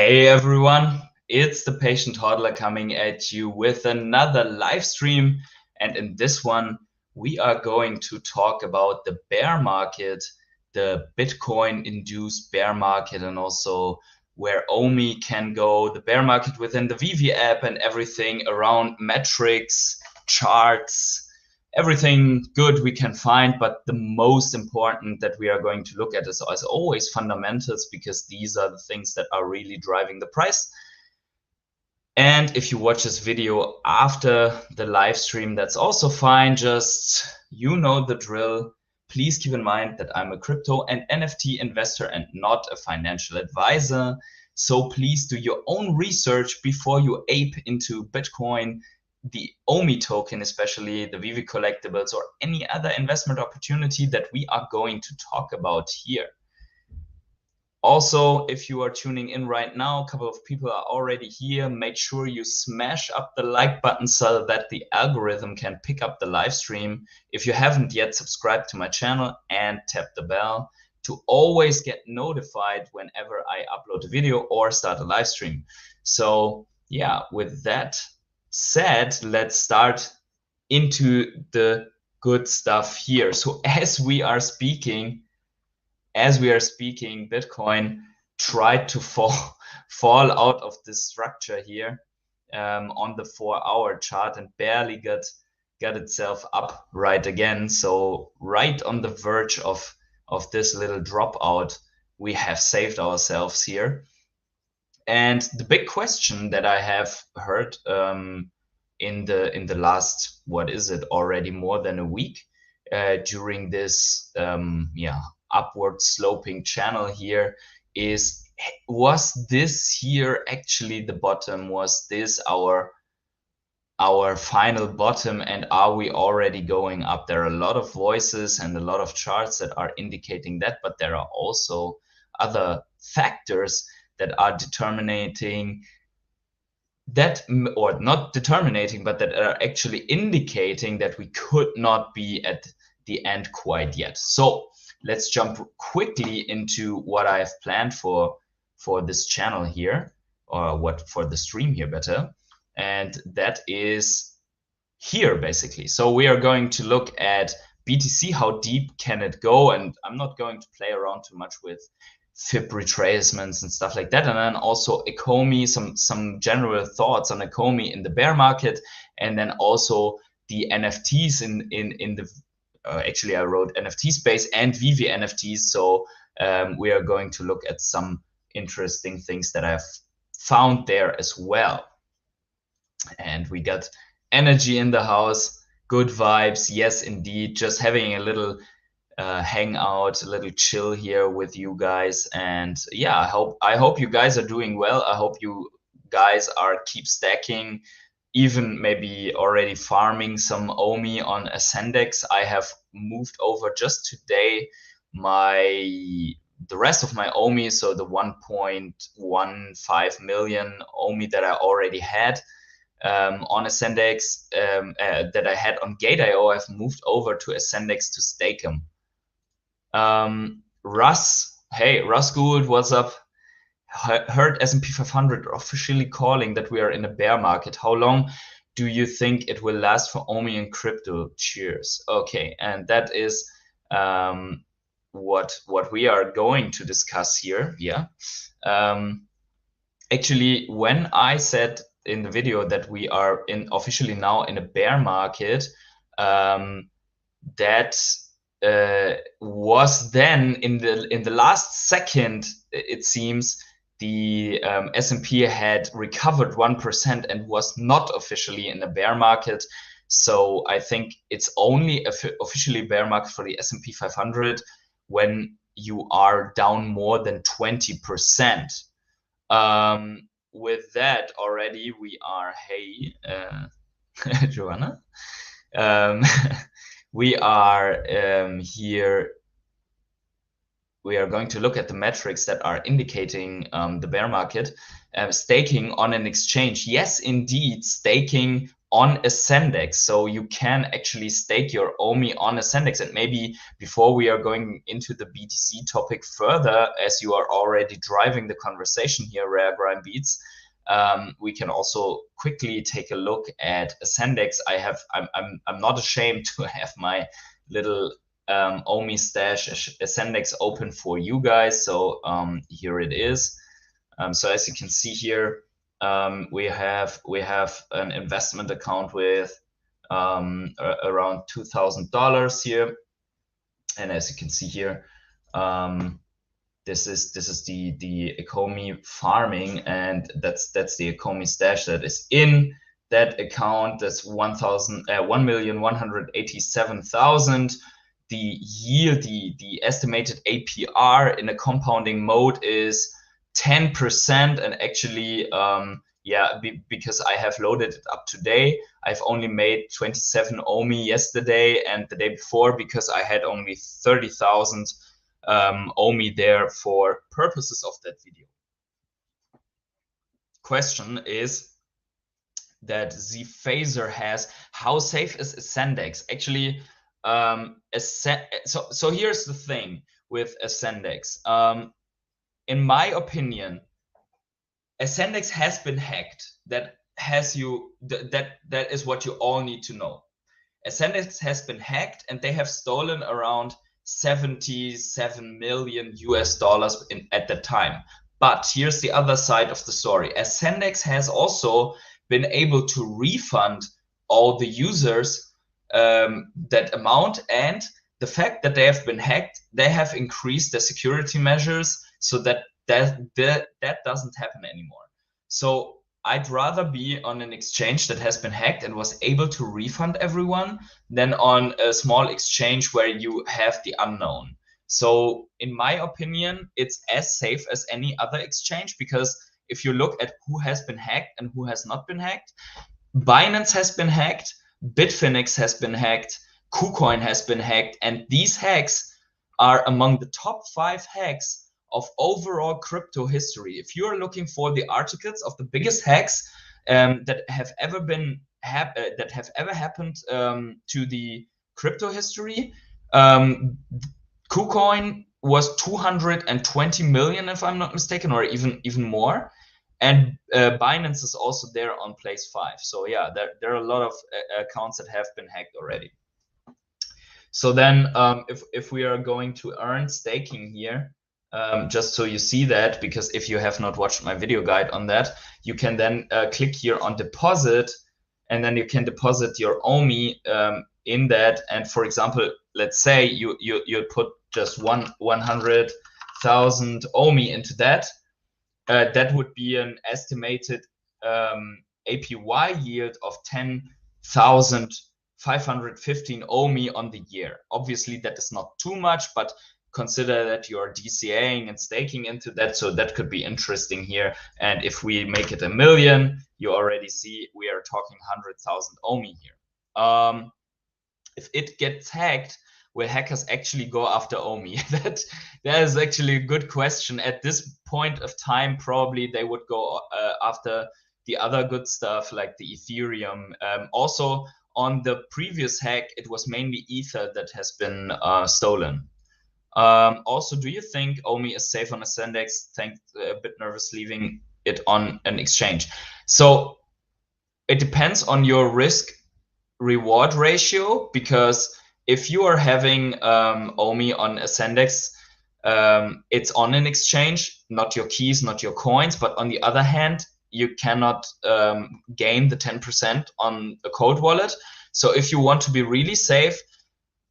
Hey everyone, it's the patient hodler coming at you with another live stream. And in this one, we are going to talk about the bear market, the Bitcoin induced bear market, and also where OMI can go, the bear market within the VeVe app, and everything around metrics, charts, everything good we can find. But the most important that we are going to look at is, as always, fundamentals, because these are the things that are really driving the price. And if you watch this video after the live stream, that's also fine. Just, you know the drill. Please keep in mind that I'm a crypto and NFT investor and not a financial advisor. So please do your own research before you ape into Bitcoin, the OMI token, especially the VeVe collectibles, or any other investment opportunity that we are going to talk about here. Also, if you are tuning in right now, a couple of people are already here. Make sure you smash up the like button so that the algorithm can pick up the live stream. If you haven't yet, subscribe to my channel and tap the bell to always get notified whenever I upload a video or start a live stream. So yeah, with that said, let's start into the good stuff here. So as we are speaking, Bitcoin tried to fall out of this structure here on the 4-hour chart and barely got itself up right again. So right on the verge of this little dropout, we have saved ourselves here. And the big question that I have heard in the last, what is it, already more than a week, during this upward sloping channel here is, was this here actually the bottom? Was this our final bottom, and are we already going up? There are a lot of voices and a lot of charts that are indicating that, but there are also other factors that are determining that, or not determining, but that are actually indicating that we could not be at the end quite yet. So let's jump quickly into what I have planned for this channel here, or what for the stream here better, and that is here basically. So we are going to look at BTC, how deep can it go, and I'm not going to play around too much with FIB retracements and stuff like that, and then also Ecomi, some general thoughts on Ecomi in the bear market, and then also the NFTs in the actually I wrote NFT space and VeVe NFTs. So we are going to look at some interesting things that I've found there as well. And we got energy in the house, good vibes. Yes, indeed. Just having a little hangout, a little chill here with you guys. And yeah, I hope you guys are doing well. I hope you guys are keep stacking, even maybe already farming some OMI on Ascendex. I have moved over just today the rest of my OMI, so the 1.15 million OMI that I already had on Ascendex, that I had on Gate.io, I've moved over to Ascendex to stake them. Russ, hey, Russ Gould, what's up? Heard S&P 500 officially calling that we are in a bear market. How long do you think it will last for OMI and crypto? Cheers. Okay, and that is what we are going to discuss here. Yeah. Actually, when I said in the video that we are officially now in a bear market, that was then in the last second, it seems, the S&P had recovered 1% and was not officially in a bear market. So I think it's only officially bear market for the S&P 500 when you are down more than 20%. With that already, we are, hey, Joanna, we are here. We are going to look at the metrics that are indicating the bear market. Staking on an exchange. Yes, indeed, staking on Ascendex. So you can actually stake your OMI on Ascendex. And maybe before we are going into the BTC topic further, as you are already driving the conversation here, Rare Grime Beats, we can also quickly take a look at Ascendex. I'm not ashamed to have my little OMI stash Ascendex open for you guys. So here it is. So as you can see here, we have an investment account with around $2,000 here, and as you can see here, this is the Ecomi farming, and that's the Ecomi stash that is in that account. That's 1,187,000. The yield, the estimated APR in a compounding mode is 10%, and actually because I have loaded it up today, I've only made 27 OMI yesterday and the day before, because I had only 30,000 OMI there for purposes of that video. Question is that the phaser has, how safe is Ascendex? Actually, so here's the thing with Ascendex. In my opinion, Ascendex has been hacked. That is what you all need to know. Ascendex has been hacked, and they have stolen around $77 million at the time. But here's the other side of the story. Ascendex has also been able to refund all the users that amount, and the fact that they have been hacked, they have increased the security measures so that doesn't happen anymore. So I'd rather be on an exchange that has been hacked and was able to refund everyone than on a small exchange where you have the unknown. So in my opinion, it's as safe as any other exchange, because if you look at who has been hacked and who has not been hacked, Binance has been hacked, Bitfinex has been hacked, KuCoin has been hacked, and these hacks are among the top 5 hacks of overall crypto history. If you are looking for the articles of the biggest hacks that have ever happened to the crypto history, KuCoin was 220 million, if I'm not mistaken, or even more. And Binance is also there on place 5. So yeah, there are a lot of accounts that have been hacked already. So then if we are going to earn staking here, just so you see that, because if you have not watched my video guide on that, you can then click here on deposit, and then you can deposit your OMI in that. And for example, let's say you put just 100,000 OMI into that. That would be an estimated APY yield of 10,515 OMI on the year. Obviously, that is not too much, but consider that you're DCAing and staking into that, so that could be interesting here. And if we make it 1 million, you already see we are talking 100,000 OMI here. If it gets hacked, will hackers actually go after OMI? That is actually a good question. At this point of time, probably they would go after the other good stuff like the Ethereum. Also, on the previous hack, it was mainly Ether that has been stolen. Also, do you think OMI is safe on Ascendex? A bit nervous leaving it on an exchange. So it depends on your risk reward ratio, because if you are having OMI on Ascendex, it's on an exchange, not your keys, not your coins. But on the other hand, you cannot gain the 10% on a cold wallet. So if you want to be really safe,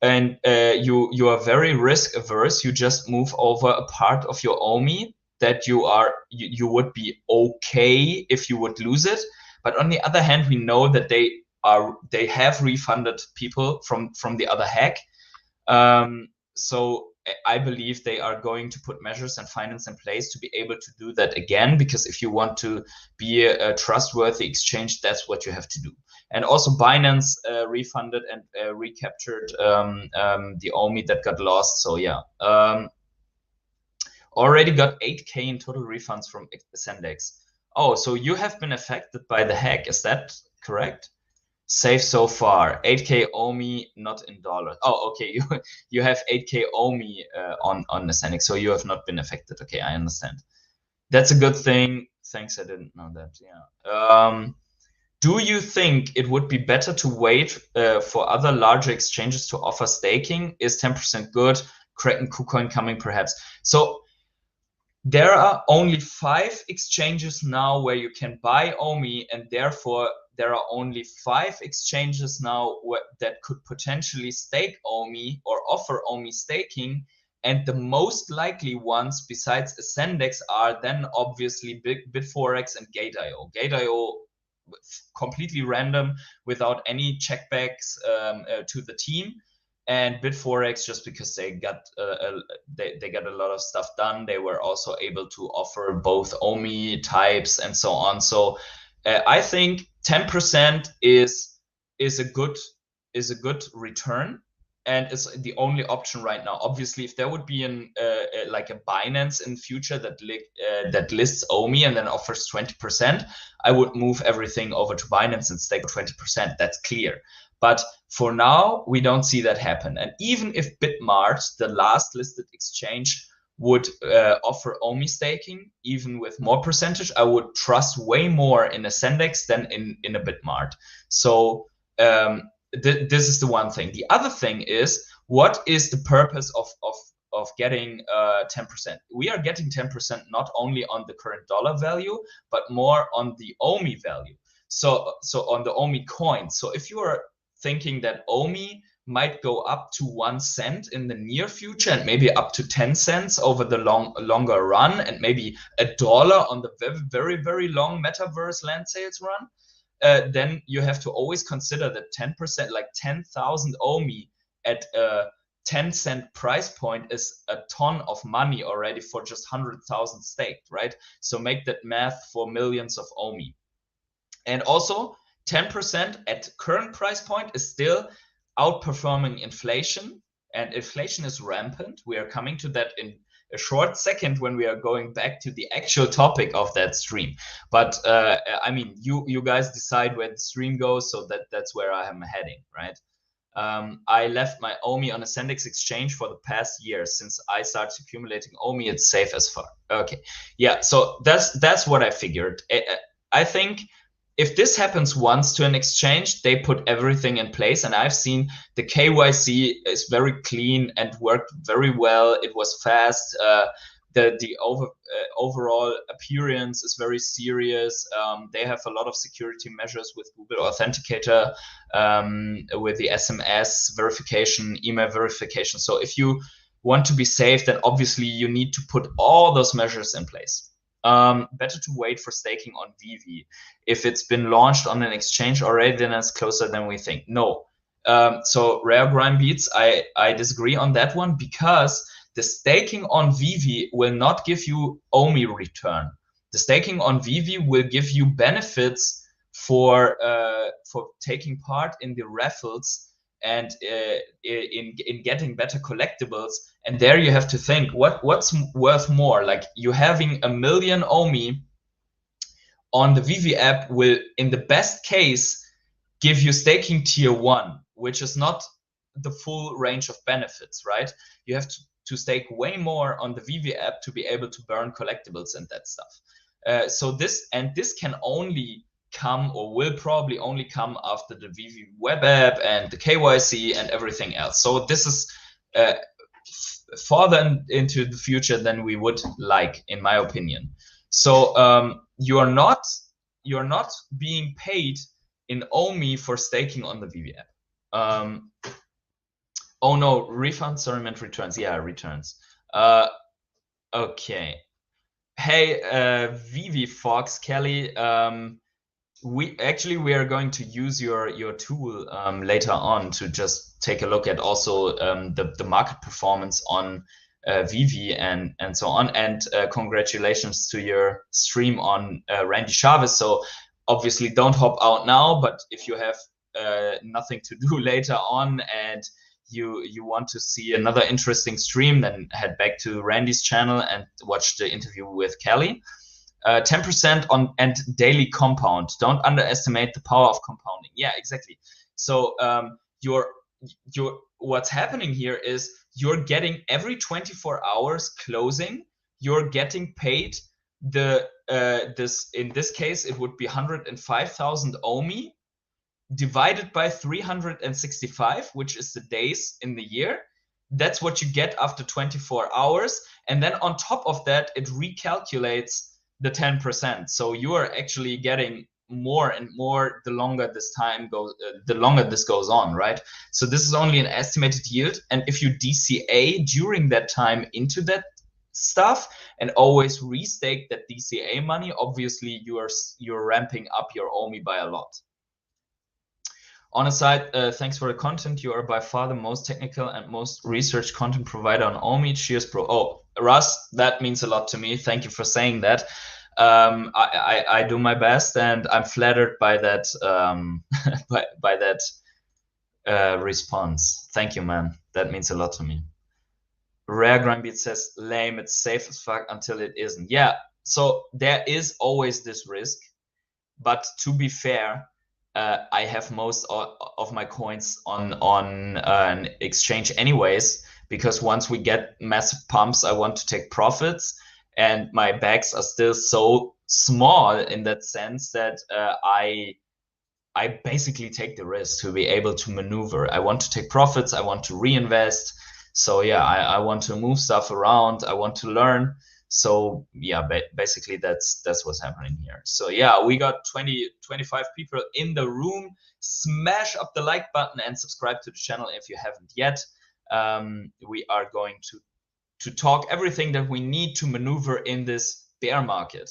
and you are very risk averse, you just move over a part of your OMI that you would be okay if you would lose it. But on the other hand, we know that they have refunded people from the other hack. So I believe they are going to put measures and finance in place to be able to do that again, because if you want to be a trustworthy exchange, that's what you have to do. And also Binance refunded and recaptured the OMI that got lost. So yeah, already got 8K in total refunds from Ascendex. Oh, so you have been affected by the hack, is that correct? Safe so far. 8K OMI, not in dollars. Oh, okay. You have 8K OMI on Ascendex, so you have not been affected. Okay, I understand. That's a good thing. Thanks, I didn't know that. Yeah. Do you think it would be better to wait for other larger exchanges to offer staking? Is 10% good? Kraken, KuCoin coming perhaps? So there are only 5 exchanges now where you can buy OMI, and therefore there are only 5 exchanges now that could potentially stake OMI or offer OMI staking. And the most likely ones besides Ascendex are then obviously Bitforex and Gate.io. Gate.io completely random without any checkbacks to the team, and Bitforex just because they got they got a lot of stuff done. They were also able to offer both OMI types and so on. So I think 10% is a good return, and it's the only option right now. Obviously, if there would be like a Binance in future that lists OMI and then offers 20%, I would move everything over to Binance and stake 20%. That's clear. But for now, we don't see that happen. And even if Bitmart, the last listed exchange, would offer OMI staking, even with more percentage, I would trust way more in Ascendex than in a Bitmart. So this is the one thing. The other thing is, what is the purpose of getting 10%? We are getting 10% not only on the current dollar value, but more on the OMI value. So on the OMI coin. So if you are thinking that OMI might go up to 1 cent in the near future and maybe up to 10 cents over the longer run, and maybe $1 on the very, very long metaverse land sales run, then you have to always consider that 10%, like 10,000 OMI at a 10-cent price point, is a ton of money already for just 100,000 staked, right? So make that math for millions of OMI. And also 10% at current price point is still outperforming inflation, and inflation is rampant. We are coming to that in a short second when we are going back to the actual topic of that stream. But I mean, you guys decide where the stream goes, so that's where I am heading, right? I left my OMI on Ascendex exchange for the past year. Since I started accumulating OMI, it's safe as fuck. Okay, yeah. So that's what I figured. I think if this happens once to an exchange, they put everything in place. And I've seen the KYC is very clean and worked very well. It was fast. The overall appearance is very serious. They have a lot of security measures with Google Authenticator, with the SMS verification, email verification. So if you want to be safe, then obviously you need to put all those measures in place. Better to wait for staking on VeVe. If it's been launched on an exchange already, then it's closer than we think. No. So Rare Grime Beats, I disagree on that one, because the staking on VeVe will not give you OMI return. The staking on VeVe will give you benefits for taking part in the raffles and in getting better collectibles. And there you have to think, what's worth more? Like, you having 1 million OMI on the VeVe app will, in the best case, give you staking tier 1, which is not the full range of benefits, right? You have to stake way more on the VeVe app to be able to burn collectibles and that stuff. So this can only come, or will probably only come, after the VeVe web app and the KYC and everything else. So this is farther into the future than we would like, in my opinion. So you're not being paid in OMI for staking on the VeVe app. Oh no, refunds, sorry, meant returns. Yeah, returns. Okay. Hey, VeVe Fox, Kelly, we are going to use your tool later on to just take a look at also the market performance on VeVe and so on. And congratulations to your stream on Randy Chavez. So obviously don't hop out now, but if you have nothing to do later on and you want to see another interesting stream, then head back to Randy's channel and watch the interview with Kelly. 10% on and daily compound. Don't underestimate the power of compounding. Yeah, exactly. So what's happening here is you're getting every 24 hours closing, you're getting paid the this, in this case it would be 105,000 OMI divided by 365, which is the days in the year. That's what you get after 24 hours. And then on top of that, it recalculates the 10%. So you are actually getting more and more the longer this time goes, the longer this goes on, right? So this is only an estimated yield. And if you DCA during that time into that stuff and always restake that DCA money, obviously you're ramping up your OMI by a lot. On a side, thanks for the content. You are by far the most technical and most research content provider on OMI. Cheers, bro. Oh, Russ, that means a lot to me. Thank you for saying that. I do my best, and I'm flattered by that by that response. Thank you, man. That means a lot to me. Rare Grindbeat says, lame, it's safe as fuck until it isn't. Yeah, so there is always this risk, but to be fair, I have most of my coins on an exchange anyways, because once we get massive pumps, I want to take profits, and my bags are still so small in that sense that I basically take the risk to be able to maneuver. I want to take profits. I want to reinvest. So yeah, I want to move stuff around. I want to learn. So yeah, basically that's what's happening here. So yeah, we got 25 people in the room. Smash up the like button and subscribe to the channel if you haven't yet. We are going to talk everything that we need to maneuver in this bear market.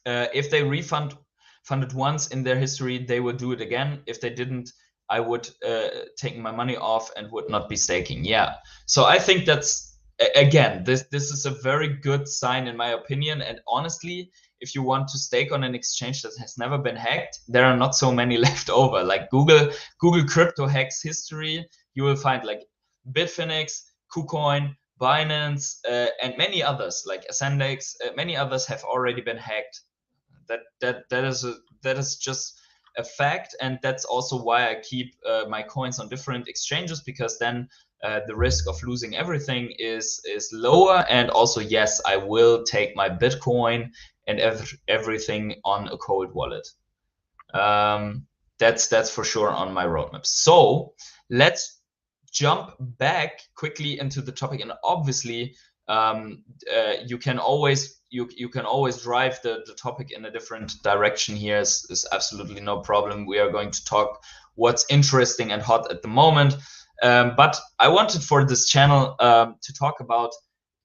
If they funded once in their history, they would do it again. If they didn't, I would take my money off and would not be staking. Yeah. So I think that's, again, this is a very good sign in my opinion. And honestly, if you want to stake on an exchange that has never been hacked, there are not so many left over. Like Google crypto hacks history, you will find like Bitfinex, KuCoin, Binance, and many others like Ascendex. Many others have already been hacked. That is just a fact, and that's also why I keep my coins on different exchanges, because then the risk of losing everything is lower. And also, yes, I will take my Bitcoin and everything on a cold wallet. That's for sure on my roadmap. So let's jump back quickly into the topic. And obviously, you can always drive the topic in a different direction here. Is absolutely no problem. We are going to talk what's interesting and hot at the moment. But I wanted for this channel to talk about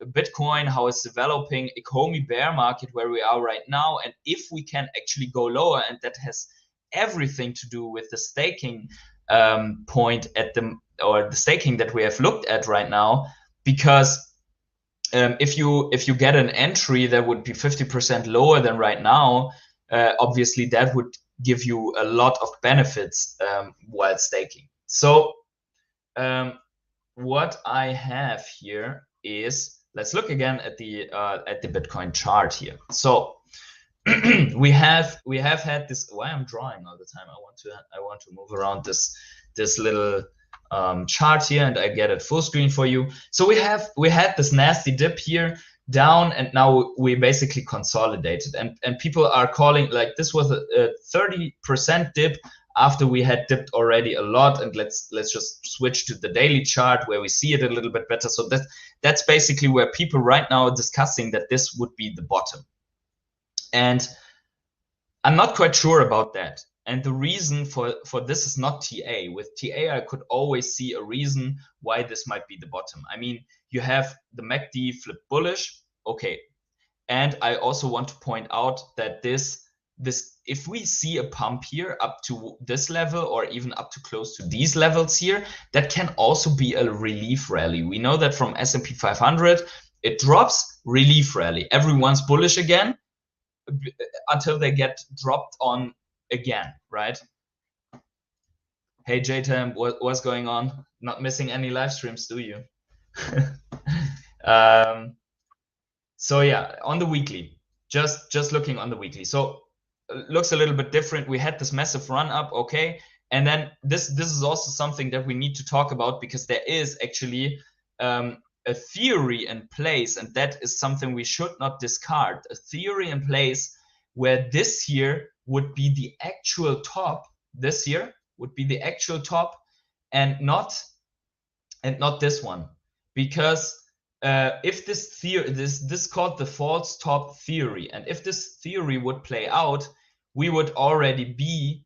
Bitcoin, how it's developing, Ecomi bear market, where we are right now, and if we can actually go lower. And that has everything to do with the staking point or the staking that we have looked at right now, because if you get an entry that would be 50% lower than right now, obviously that would give you a lot of benefits while staking. So what I have here is, let's look again at the Bitcoin chart here. So we have had this. Why I'm drawing all the time? I want to move around this little chart here, and I get it full screen for you. So we had this nasty dip here down, and now we basically consolidated, and people are calling like this was a 30% dip after we had dipped already a lot. And let's just switch to the daily chart where we see it a little bit better. So that's basically where people right now are discussing that this would be the bottom, and I'm not quite sure about that. And the reason for this is not TA. With TA, I could always see a reason why this might be the bottom. I mean, you have the MACD flip bullish, okay. And I also want to point out that this if we see a pump here up to this level, or even up to close to these levels here, that can also be a relief rally. We know that from S&P 500, it drops, relief rally. Everyone's bullish again until they get dropped on again, right? Hey JTM, what's going on? Not missing any live streams, do you? So yeah, on the weekly, just looking on the weekly. So looks a little bit different. We had this massive run up, okay, and then this is also something that we need to talk about, because there is actually a theory in place, and that is something we should not discard. A theory in place where this year would be the actual top. This year would be the actual top, and not this one, because if this theory, this called the false top theory, and if this theory would play out, we would already be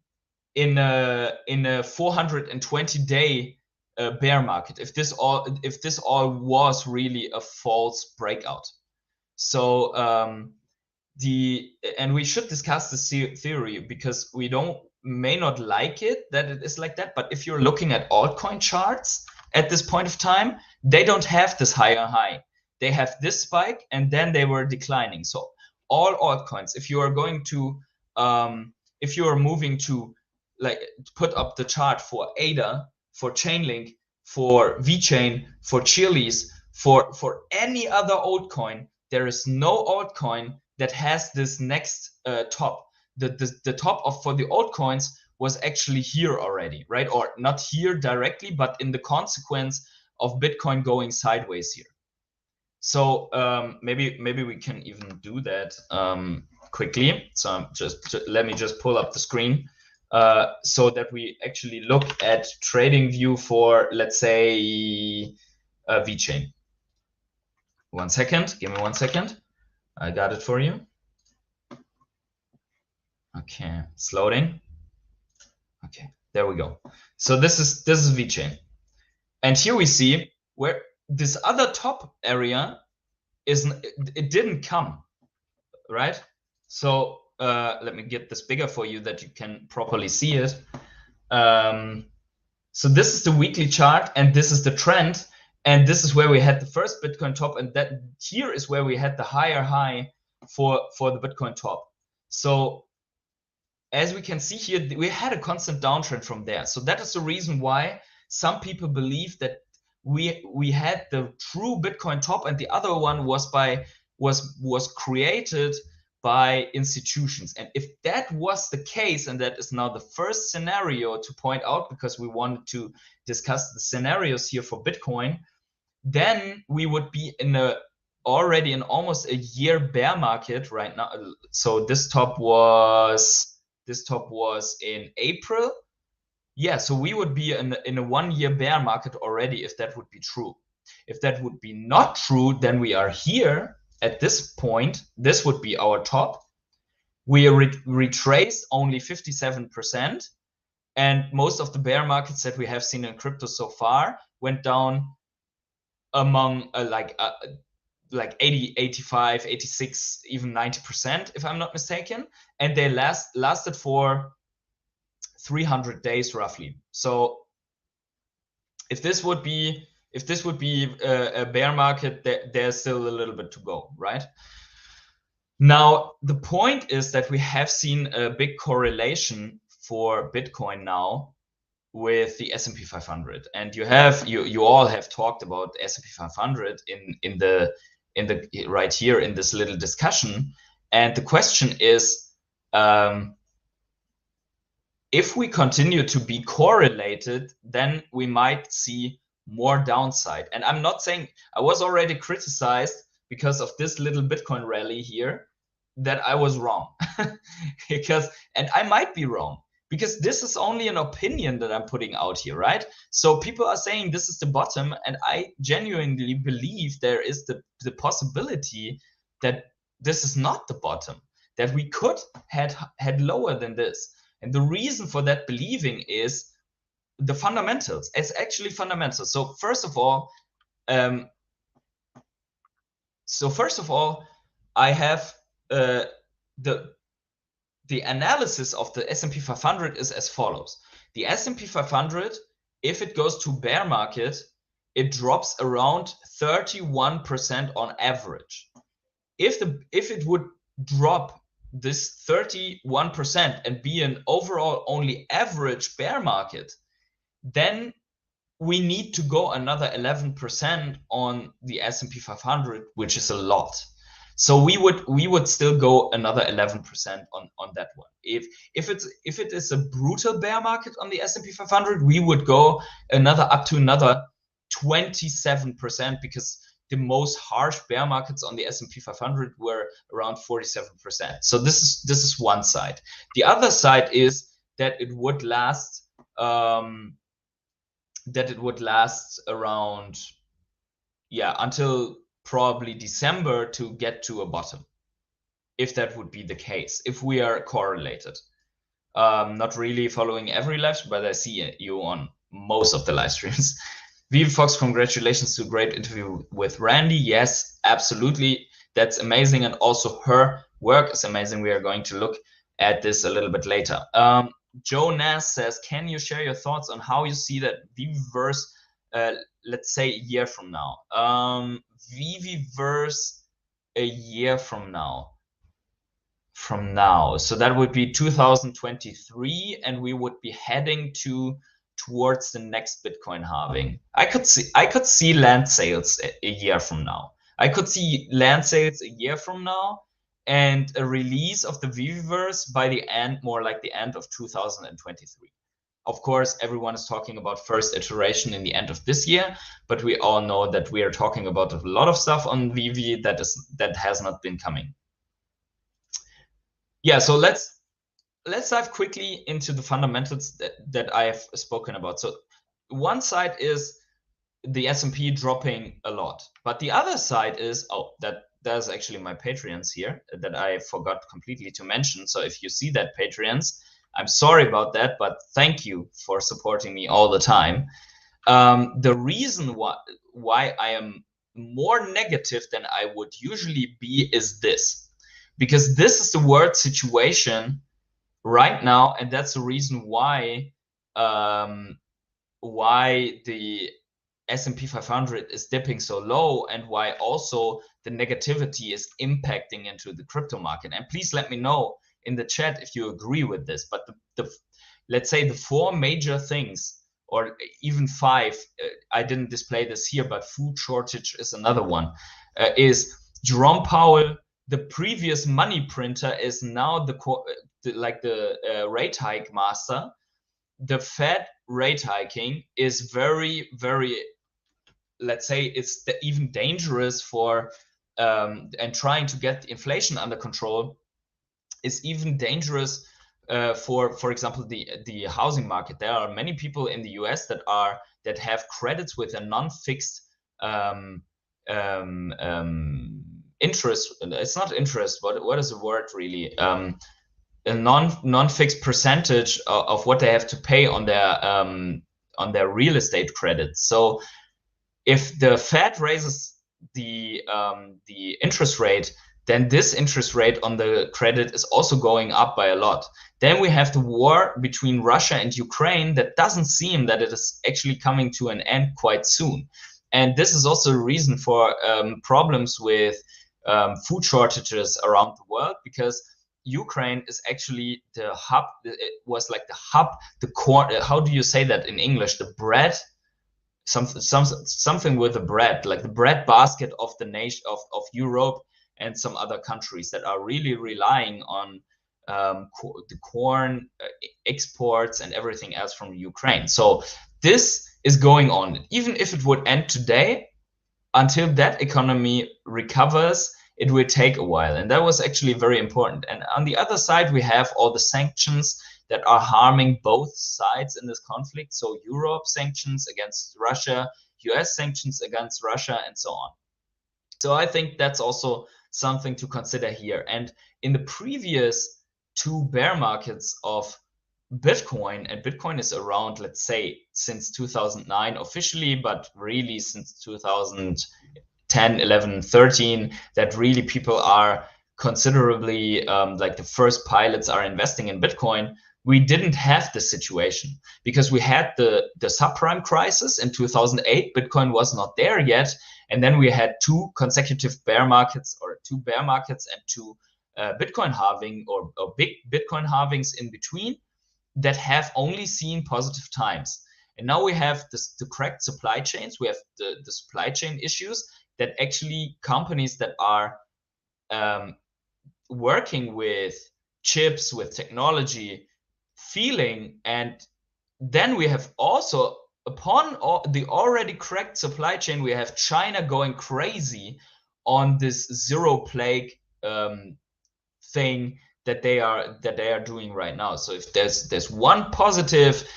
in a 420-day bear market, if this all was really a false breakout. So and we should discuss this theory, because we may not like it that it is like that, but if you're looking at altcoin charts at this point of time, they don't have this higher high. They have this spike, and then they were declining. So all altcoins, if you are going to if you are moving to like put up the chart for ADA, for Chainlink, for VeChain, for Chiliz, for any other altcoin, there is no altcoin that has this next top. The top for the altcoins was actually here already, right? Or not here directly, but in the consequence of Bitcoin going sideways here. So maybe we can even do that quickly. So let me just pull up the screen so that we actually look at trading view for, let's say, VeChain. 1 second, give me 1 second. I got it for you. Okay, it's loading. Okay, there we go. So this is VeChain, and here we see where this other top area it didn't come, right? So let me get this bigger for you that you can properly see it. So this is the weekly chart, and this is the trend, and this is where we had the first Bitcoin top, and that here is where we had the higher high for the Bitcoin top. So as we can see here, we had a constant downtrend from there. So that is the reason why some people believe that we had the true Bitcoin top, and the other one was created by institutions. And if that was the case, and that is now the first scenario to point out, because we wanted to discuss the scenarios here for Bitcoin, then we would be already in almost a year bear market right now. So this top was in April. Yeah, so we would be in a 1 year bear market already, if that would be true. If that would be not true, then we are here at this point. This would be our top. We retraced only 57%, and most of the bear markets that we have seen in crypto so far went down among like 80, 85, 86, even 90%, if I'm not mistaken, and they lasted for 300 days roughly. So if this would be a bear market, there's still a little bit to go, right? Now the point is that we have seen a big correlation for Bitcoin now with the S&P 500, and you all have talked about the S&P 500 in the right here in this little discussion. And the question is, if we continue to be correlated, then we might see more downside. And I'm not saying, I was already criticized because of this little Bitcoin rally here that I was wrong. And I might be wrong, because this is only an opinion that I'm putting out here, right? So people are saying this is the bottom, and I genuinely believe there is the possibility that this is not the bottom, that we could had lower than this. And the reason for that believing is the fundamentals. It's actually fundamentals. So first of all, I have the analysis of the S&P 500 is as follows. The S&P 500, if it goes to bear market, it drops around 31% on average. If it would drop this 31% and be an overall only average bear market, then we need to go another 11% on the S&P 500, which is a lot. So we would still go another 11% on that one. If it is a brutal bear market on the S&P 500, we would go up to another 27%, because the most harsh bear markets on the S&P 500 were around 47%. So this is one side. The other side is that it would last around, yeah, until probably December to get to a bottom, if that would be the case, if we are correlated. Not really following every live stream, but I see you on most of the live streams. VeVe Fox, congratulations to a great interview with Randy. Yes, absolutely. That's amazing. And also her work is amazing. We are going to look at this a little bit later. Joe Nass says, can you share your thoughts on how you see that VeVeverse, let's say a year from now? VeVeverse a year from now. So that would be 2023, and we would be heading towards the next Bitcoin halving. I could see land sales a year from now. I could see land sales a year from now, and a release of the VeVeverse by the end, more like the end of 2023. Of course, everyone is talking about first iteration in the end of this year, but we all know that we are talking about a lot of stuff on VeVe that has not been coming. Yeah, so let's dive quickly into the fundamentals that I have spoken about. So one side is the S&P dropping a lot, but the other side is, there's actually my Patreons here that I forgot completely to mention. So if you see that, Patreons, I'm sorry about that, but thank you for supporting me all the time. The reason why I am more negative than I would usually be is this, because this is the world situation right now, and that's the reason why the S&P 500 is dipping so low, and why also the negativity is impacting into the crypto market. And please let me know in the chat if you agree with this. But let's say the 4 major things, or even 5, I didn't display this here, but food shortage is another one, is Jerome Powell, the previous money printer, is now the rate hike master. The Fed rate hiking is very, very, let's say, it's even dangerous for and trying to get the inflation under control is even dangerous for example, the housing market. There are many people in the US that have credits with a non-fixed interest. It's not interest. What is the word really? A non-fixed percentage of what they have to pay on their real estate credits. So if the Fed raises the interest rate, then this interest rate on the credit is also going up by a lot. Then we have the war between Russia and Ukraine that doesn't seem that it is actually coming to an end quite soon. And this is also a reason for problems with food shortages around the world, because Ukraine is actually the hub. It was like the hub, the core. How do you say that in English? The bread, something with the bread, like the bread basket of the nation of Europe and some other countries that are really relying on the corn exports and everything else from Ukraine. So this is going on. Even if it would end today, until that economy recovers, it will take a while. And that was actually very important. And on the other side, we have all the sanctions that are harming both sides in this conflict. So Europe sanctions against Russia, US sanctions against Russia, and so on. So I think that's also something to consider here. And in the previous 2 bear markets of Bitcoin, and Bitcoin is around, let's say, since 2009 officially, but really since 2010, 11, 13, that really people are considerably, like the first pilots are investing in Bitcoin. We didn't have this situation because we had the subprime crisis in 2008. Bitcoin was not there yet. And then we had 2 consecutive bear markets, or 2 bear markets and 2 Bitcoin halving or big Bitcoin halvings in between that have only seen positive times. And now we have the correct supply chains. We have the supply chain issues that actually companies that are working with chips, with technology, feeling, and then we have also, upon the already cracked supply chain, we have China going crazy on this zero plague thing that they are doing right now. So if there's one positive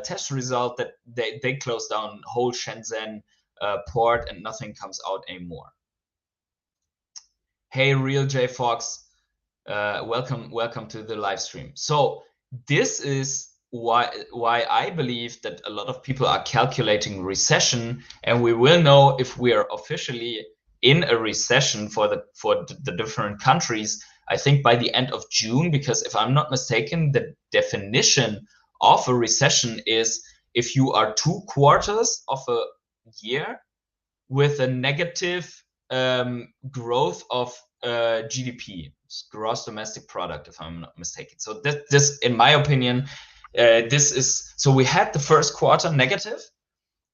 test result, that they close down whole Shenzhen port and nothing comes out anymore. Hey, Real J Fox, welcome to the live stream. So this is why I believe that a lot of people are calculating recession, and we will know if we are officially in a recession for the different countries, I think by the end of June, because if I'm not mistaken, the definition of a recession is if you are 2 quarters of a year with a negative growth of GDP, gross domestic product, if I'm not mistaken. So this, in my opinion, this is, so we had the first quarter negative,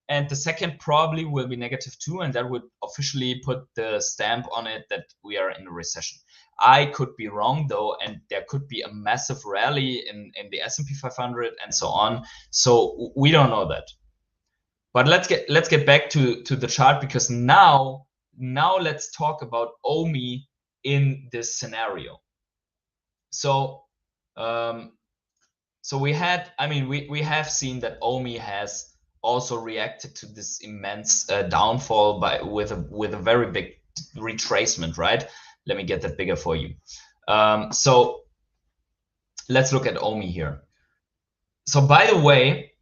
and the second probably will be negative too, and that would officially put the stamp on it that we are in a recession. I could be wrong though, and there could be a massive rally in the S&P 500 and so on. So we don't know that. But let's get back to the chart, because now let's talk about OMI in this scenario. So so we had, I mean, we have seen that OMI has also reacted to this immense downfall with a very big retracement, right? Let me get that bigger for you. So let's look at OMI here. So by the way,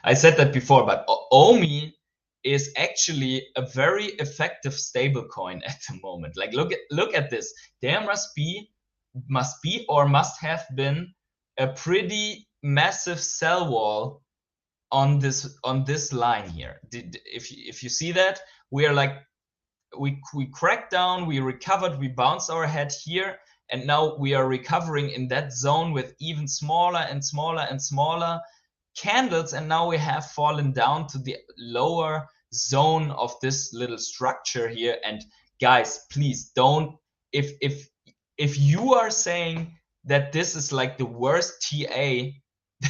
I said that before, but OMI is actually a very effective stable coin at the moment. Like look at this. There must be or must have been a pretty massive sell wall on this line here. If you see that, we are like, we cracked down, we recovered, we bounced our head here, and now we are recovering in that zone with even smaller and smaller and smaller candles, and now we have fallen down to the lower zone of this little structure here. And guys, please don't, if you are saying that this is like the worst TA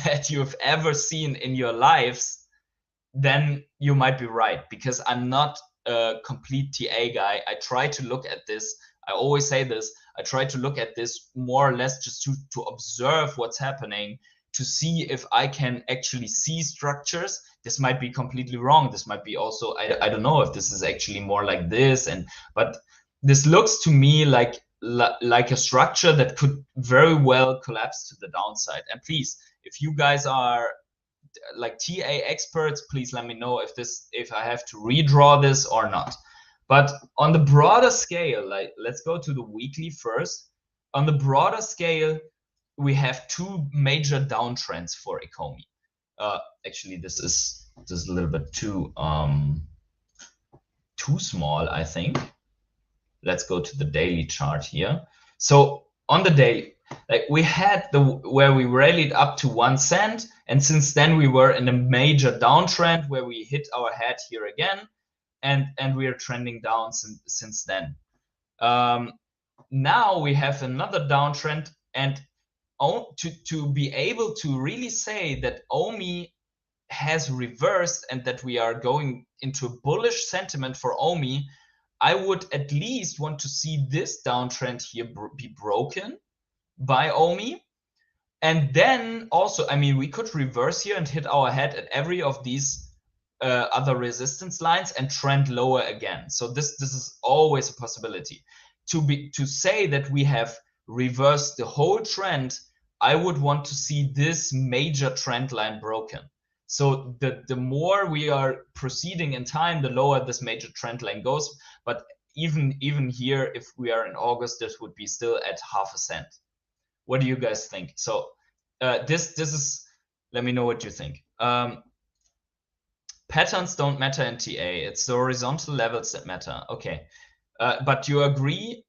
that you've ever seen in your lives, then you might be right, because I'm not a complete TA guy. I try to look at this, I always say this, I try to look at this more or less just to observe what's happening, to see if I can actually see structures. This might be completely wrong. This might be also, I don't know if this is actually more like this, but this looks to me like a structure that could very well collapse to the downside. And please, if you guys are like TA experts, please let me know if I have to redraw this or not. But on the broader scale, like, let's go to the weekly first. On the broader scale, we have 2 major downtrends for Ecomi. Actually, this is a little bit too small, I think. Let's go to the daily chart here. So on the daily, like, we had where we rallied up to 1 cent, and since then we were in a major downtrend where we hit our head here again, and we are trending down since then. Now we have another downtrend, and to be able to really say that OMI has reversed and that we are going into a bullish sentiment for OMI, I would at least want to see this downtrend here be broken by OMI. And then also, I mean, we could reverse here and hit our head at every of these other resistance lines and trend lower again. So this is always a possibility. To say that we have reversed the whole trend, I would want to see this major trend line broken. So the more we are proceeding in time, the lower this major trend line goes. But even here, if we are in August, this would be still at 0.5 cent. What do you guys think? So this is, let me know what you think. Patterns don't matter in TA. It's the horizontal levels that matter. Okay, but you agree?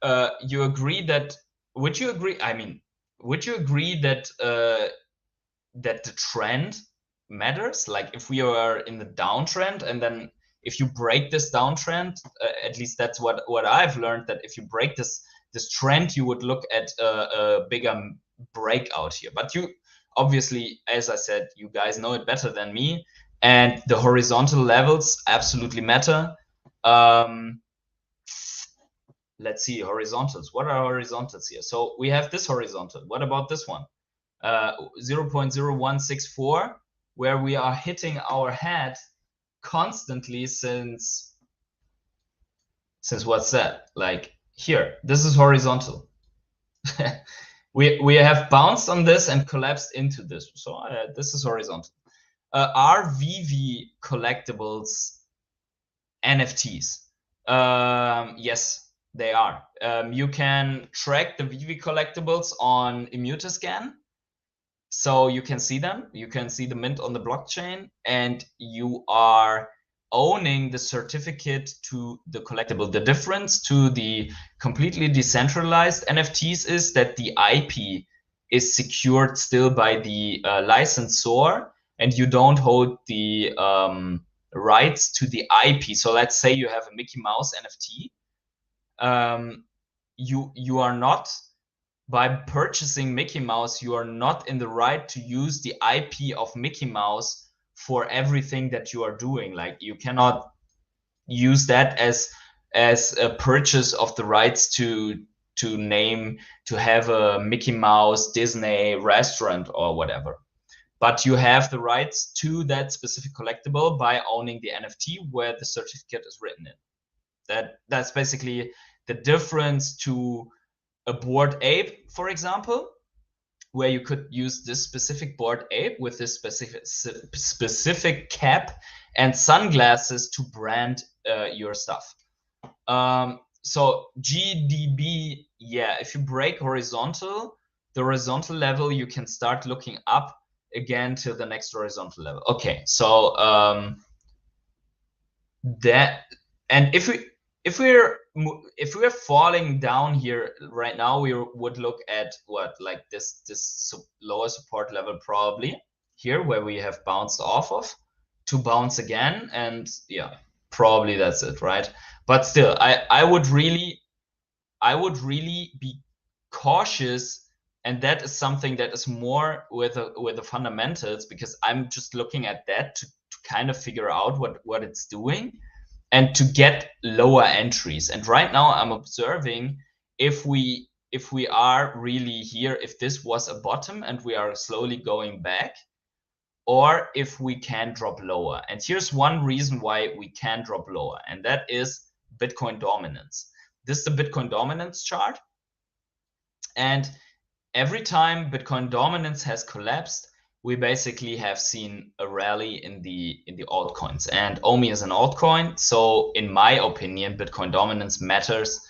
You agree that? Would you agree? I mean, would you agree that that the trend matters? Like, if we are in the downtrend and then if you break this downtrend, at least that's what I've learned, that if you break this trend, you would look at a bigger breakout here. But you obviously, as I said, you guys know it better than me, and the horizontal levels absolutely matter. Let's see, horizontals. What are horizontals here? So we have this horizontal. What about this one? 0.0164, where we are hitting our head constantly since what's that? Like here, this is horizontal. we have bounced on this and collapsed into this. So this is horizontal. Are VeVe collectibles NFTs? Yes, they are. You can track the VeVe collectibles on Immutascan. So you can see them, you can see the mint on the blockchain, and you are owning the certificate to the collectible. The difference to the completely decentralized NFTs is that the IP is secured still by the licensor, and you don't hold the rights to the IP. So let's say you have a Mickey Mouse NFT. You are not, by purchasing Mickey Mouse, you are not in the right to use the IP of Mickey Mouse for everything that you are doing. Like, you cannot use that as a purchase of the rights to have a Mickey Mouse Disney restaurant or whatever. But you have the rights to that specific collectible by owning the NFT where the certificate is written in. That's basically the difference to a Bored Ape, for example, where you could use this specific Bored Ape with this specific cap and sunglasses to brand your stuff. So GDB, yeah, if you break the horizontal level, you can start looking up again to the next horizontal level. Okay, so if we're falling down here right now, we would look at what, like this lower support level, probably here where we have bounced off of, to bounce again, and yeah, probably that's it, right? But still, I would really be cautious, and that is something that is more with the fundamentals, because I'm just looking at that to kind of figure out what it's doing, and to get lower entries. And right now I'm observing if we are really here, if this was a bottom and we are slowly going back, or if we can drop lower. And here's one reason why we can drop lower, and that is Bitcoin dominance. This is the Bitcoin dominance chart. And every time Bitcoin dominance has collapsed, we basically have seen a rally in the altcoins, and Omi is an altcoin. So in my opinion, Bitcoin dominance matters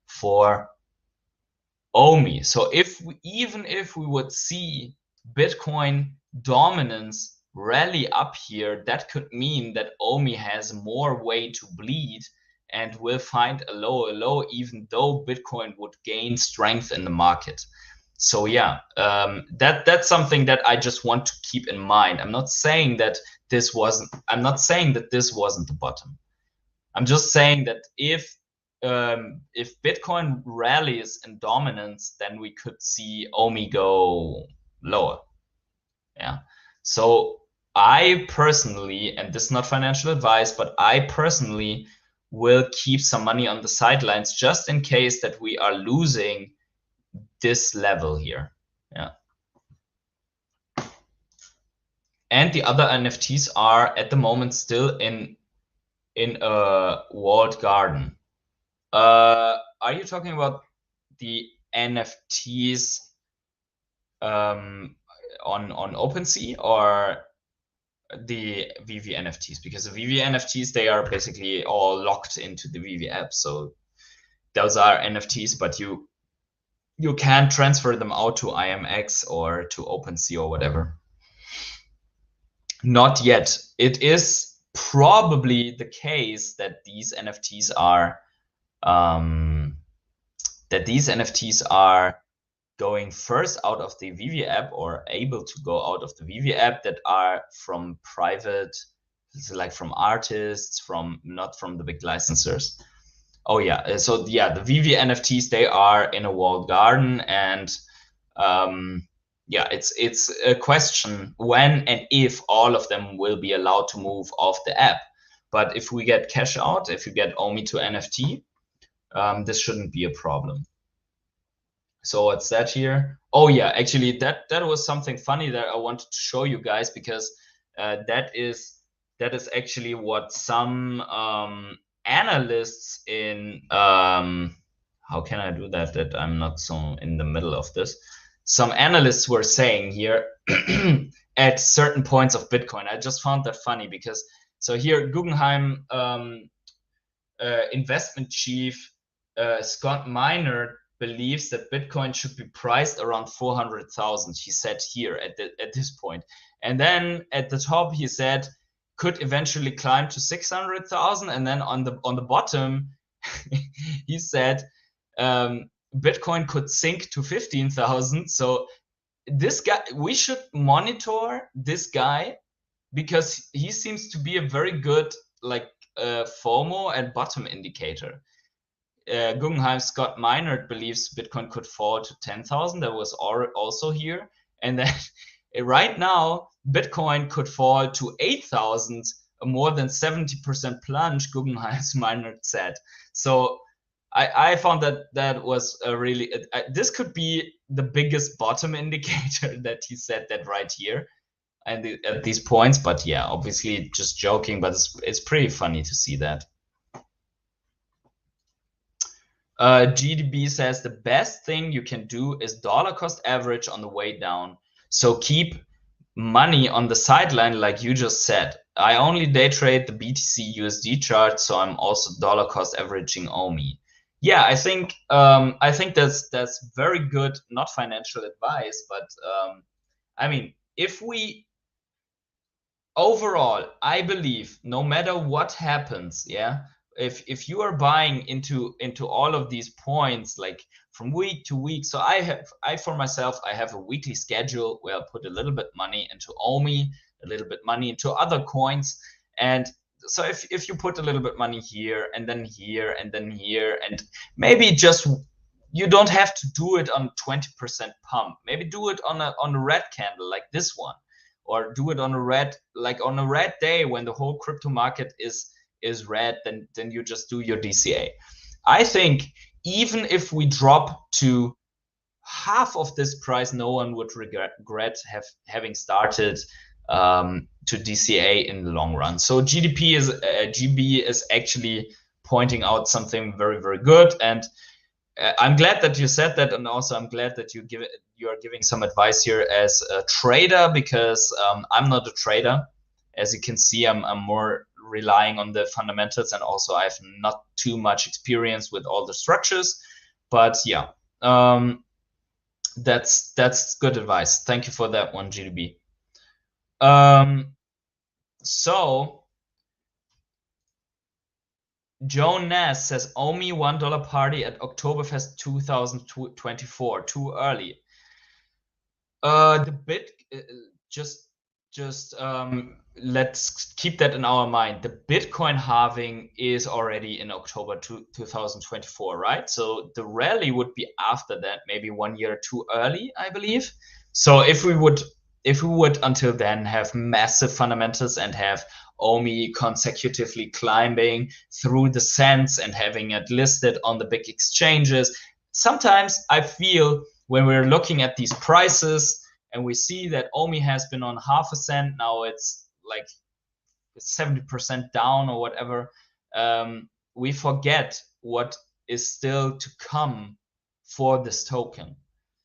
for Omi. So even if we would see Bitcoin dominance rally up here, that could mean that Omi has more way to bleed and will find a lower low, even though Bitcoin would gain strength in the market. So yeah, that's something that I just want to keep in mind. I'm not saying that this wasn't the bottom. I'm just saying that if Bitcoin rallies in dominance, then we could see Omi go lower. Yeah. So I personally, and this is not financial advice, but I personally will keep some money on the sidelines just in case that we are losing this level here. Yeah. And the other NFTs are at the moment still in a walled garden. Are you talking about the NFTs on OpenSea, or the VeVe NFTs? Because the VeVe NFTs, they are basically all locked into the VeVe app. So those are NFTs, but you can't transfer them out to IMX or to OpenSea or whatever. Not yet. It is probably the case that these NFTs are going first out of the VeVe app, or able to go out of the VeVe app, that are from private like from artists, not from the big licensors. Oh yeah, so yeah, the VeVe NFTs, they are in a walled garden, and yeah, it's a question when and if all of them will be allowed to move off the app. But if we get cash out, if you get Omi to NFT, this shouldn't be a problem. So what's that here? Oh yeah, actually that was something funny that I wanted to show you guys, because that is actually what some analysts in how can I do that I'm not so in the middle of this. Some analysts were saying here at certain points of Bitcoin. I just found that funny because so here Guggenheim investment chief Scott Miner believes that Bitcoin should be priced around 400,000. He said here at this point, and then at the top he said could eventually climb to 600,000, and then on the bottom he said Bitcoin could sink to 15,000. So this guy, we should monitor this guy because he seems to be a very good like FOMO and bottom indicator. Guggenheim Scott Minerd believes Bitcoin could fall to 10,000. That was also here. And then right now, Bitcoin could fall to 8,000, a more than 70% plunge, Guggenheim Minerd said. So I found that was a really, this could be the biggest bottom indicator that he said that right here and at these points. But yeah, obviously just joking, but it's pretty funny to see that. GDB says the best thing you can do is dollar cost average on the way down. So keep money on the sideline, like you just said. I only day trade the BTC USD chart, so I'm also dollar cost averaging OMI. Yeah, I think that's very good, not financial advice, but I mean, if we overall, I believe no matter what happens, yeah, if you are buying into all of these points like from week to week, so I for myself, I have a weekly schedule where I put a little bit money into OMI, a little bit money into other coins, and so if you put a little bit money here and then here and then here, and maybe just you don't have to do it on 20% pump, maybe do it on a red candle like this one, or do it on a red, like on a red day when the whole crypto market is red, then you just do your DCA. I think even if we drop to half of this price, no one would regret having started to DCA in the long run. So GB is actually pointing out something very, very good, and I'm glad that you said that, and also I'm glad that you are giving some advice here as a trader, because I'm not a trader. As you can see, I'm more relying on the fundamentals, and also I have not too much experience with all the structures. But yeah, that's good advice. Thank you for that one, GDB. So Joe Nass says OMI $1 party at Oktoberfest 2024. Too early. The bit just let's keep that in our mind. The Bitcoin halving is already in October 2024, right? So the rally would be after that, maybe 1 year too early, I believe. So if we would until then have massive fundamentals and have OMI consecutively climbing through the cents and having it listed on the big exchanges, sometimes I feel when we're looking at these prices and we see that OMI has been on half a cent, now it's like 70% down or whatever, we forget what is still to come for this token.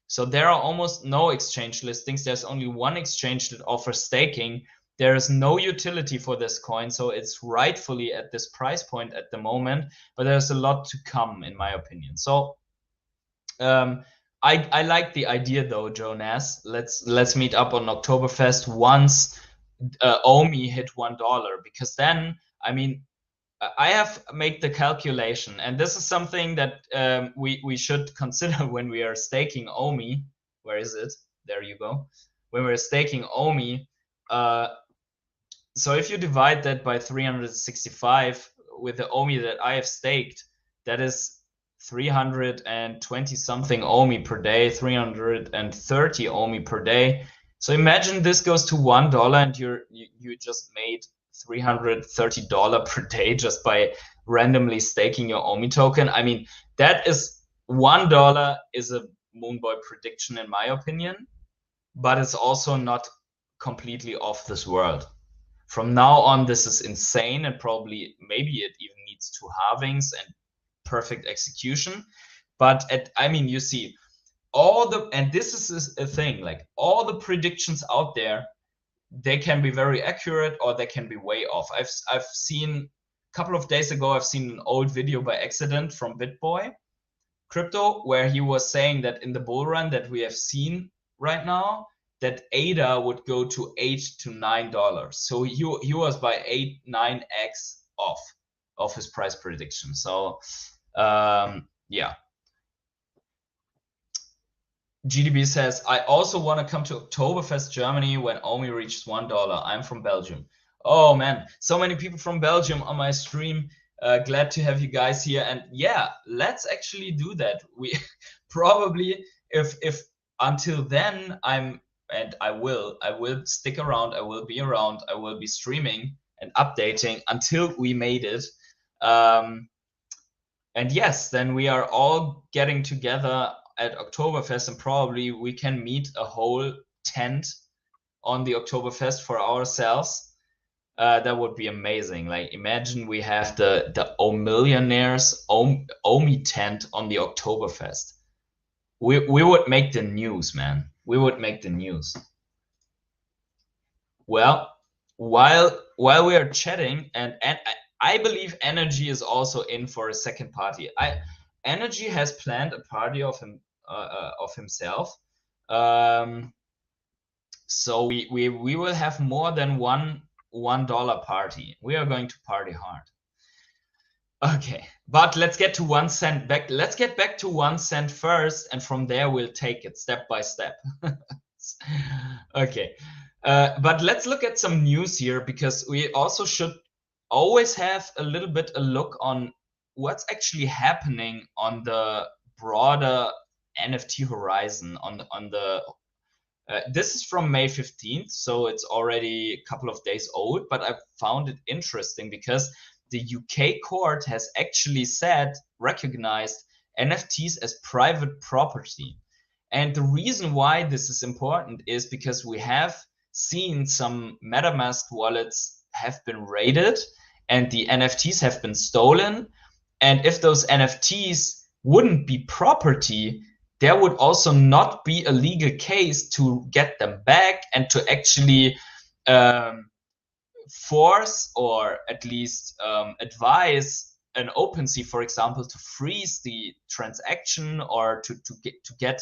So there are almost no exchange listings. There's only one exchange that offers staking. There is no utility for this coin, so it's rightfully at this price point at the moment, but there's a lot to come, in my opinion. So I like the idea though, Jonas. Let's meet up on Oktoberfest once OMI hit $1, because then, I mean, I have made the calculation, and this is something that we should consider when we are staking OMI. Where is it? There you go. When we're staking OMI, So if you divide that by 365 with the OMI that I have staked, that is 320 something OMI per day, 330 OMI per day. So imagine this goes to $1 and you just made $330 per day just by randomly staking your OMI token. I mean, that is $1 is a Moonboy prediction in my opinion, but it's also not completely off this world. From now on, this is insane, and probably maybe it even needs 2 halvings and perfect execution. But I mean, you see all the, and this is a thing, like all the predictions out there, they can be very accurate or they can be way off. I've seen a couple of days ago, I've seen an old video by accident from BitBoy Crypto where he was saying that in the bull run that we have seen right now, that ADA would go to $8 to $9. So he was by 8-9x off of his price prediction. So yeah. GDB says, I also want to come to Oktoberfest Germany when OMI reaches $1. I'm from Belgium. Oh man, so many people from Belgium on my stream. Glad to have you guys here. And yeah, let's actually do that. We probably, if until then I will stick around, I will be around, I will be streaming and updating until we made it. And yes, then we are all getting together at Oktoberfest, and probably we can meet a whole tent on the Oktoberfest for ourselves. That would be amazing. Like, imagine we have the Millionaires OMI tent on the Oktoberfest. We would make the news, man. We would make the news. Well, while we are chatting, and I believe Energy is also in for a second party. Energy has planned a party of himself. So we will have more than $1 party. We are going to party hard. Okay, but let's get to 1 cent back. Let's get back to 1 cent first, and from there we'll take it step by step. Okay, but let's look at some news here, because we also should always have a little bit a look on what's actually happening on the broader NFT horizon. This is from May 15th, so it's already a couple of days old, but I found it interesting because the UK court has actually recognized NFTs as private property. And the reason why this is important is because we have seen some MetaMask wallets have been raided and the NFTs have been stolen. And if those NFTs wouldn't be property, there would also not be a legal case to get them back and to actually force, or at least advise an OpenSea, for example, to freeze the transaction, or to get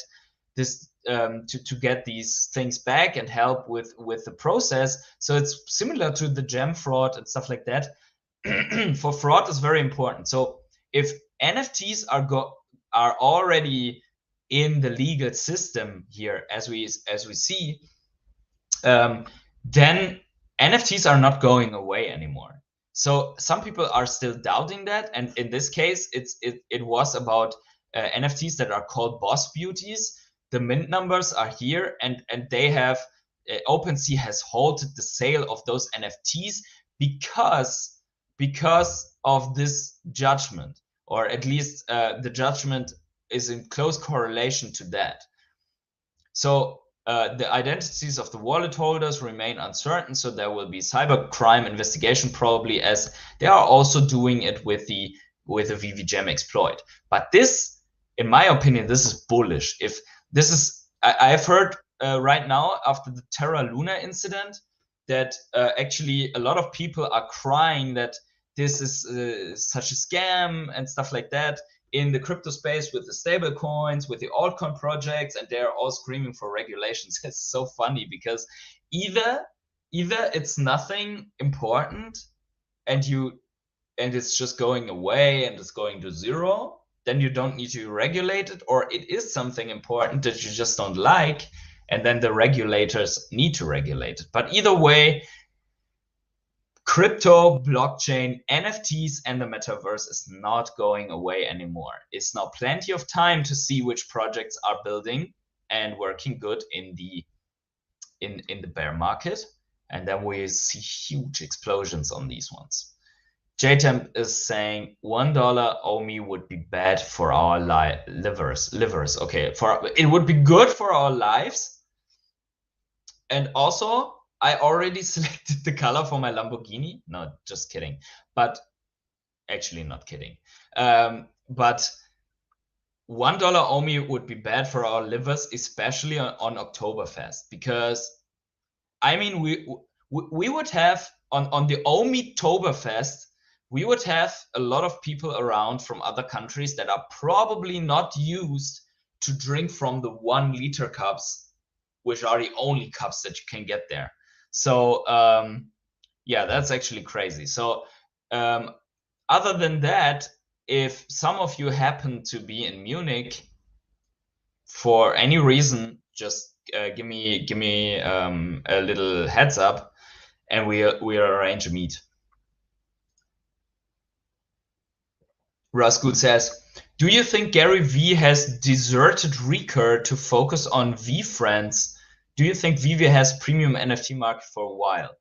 this to get these things back and help with the process. So it's similar to the gem fraud and stuff like that. For fraud is very important. So if NFTs are already in the legal system here, as we see, then NFTs are not going away anymore. So some people are still doubting that, and in this case, it was about NFTs that are called Boss Beauties. The mint numbers are here, and they have OpenSea has halted the sale of those NFTs because of this judgment, or at least the judgment is in close correlation to that. So the identities of the wallet holders remain uncertain, so there will be cybercrime investigation probably, as they are also doing it with the VeVe Gem exploit. But this, in my opinion, this is bullish. If this is, I've heard right now after the Terra Luna incident that actually a lot of people are crying that this is such a scam and stuff like that in the crypto space with the stable coins, with the altcoin projects, and they're all screaming for regulations. It's so funny because either it's nothing important and it's just going away and it's going to zero, then you don't need to regulate it, or it is something important that you just don't like, and then the regulators need to regulate it. But either way, crypto, blockchain, NFTs, and the metaverse is not going away anymore. It's now plenty of time to see which projects are building and working good in the bear market, and then we see huge explosions on these ones. JTemp is saying $1 OMI would be bad for our livers. Okay, it would be good for our lives. And also, I already selected the color for my Lamborghini. No, just kidding. But actually not kidding. But $1 OMI would be bad for our livers, especially on Oktoberfest, because I mean we would have on the OMI Oktoberfest, we would have a lot of people around from other countries that are probably not used to drink from the 1 liter cups, which are the only cups that you can get there. So yeah, that's actually crazy. So other than that, if some of you happen to be in Munich for any reason, just give me a little heads up, and we arrange a meet. Raskud says, do you think Gary V has deserted Recur to focus on VeFriends? Do you think VeVe has premium NFT market for a while?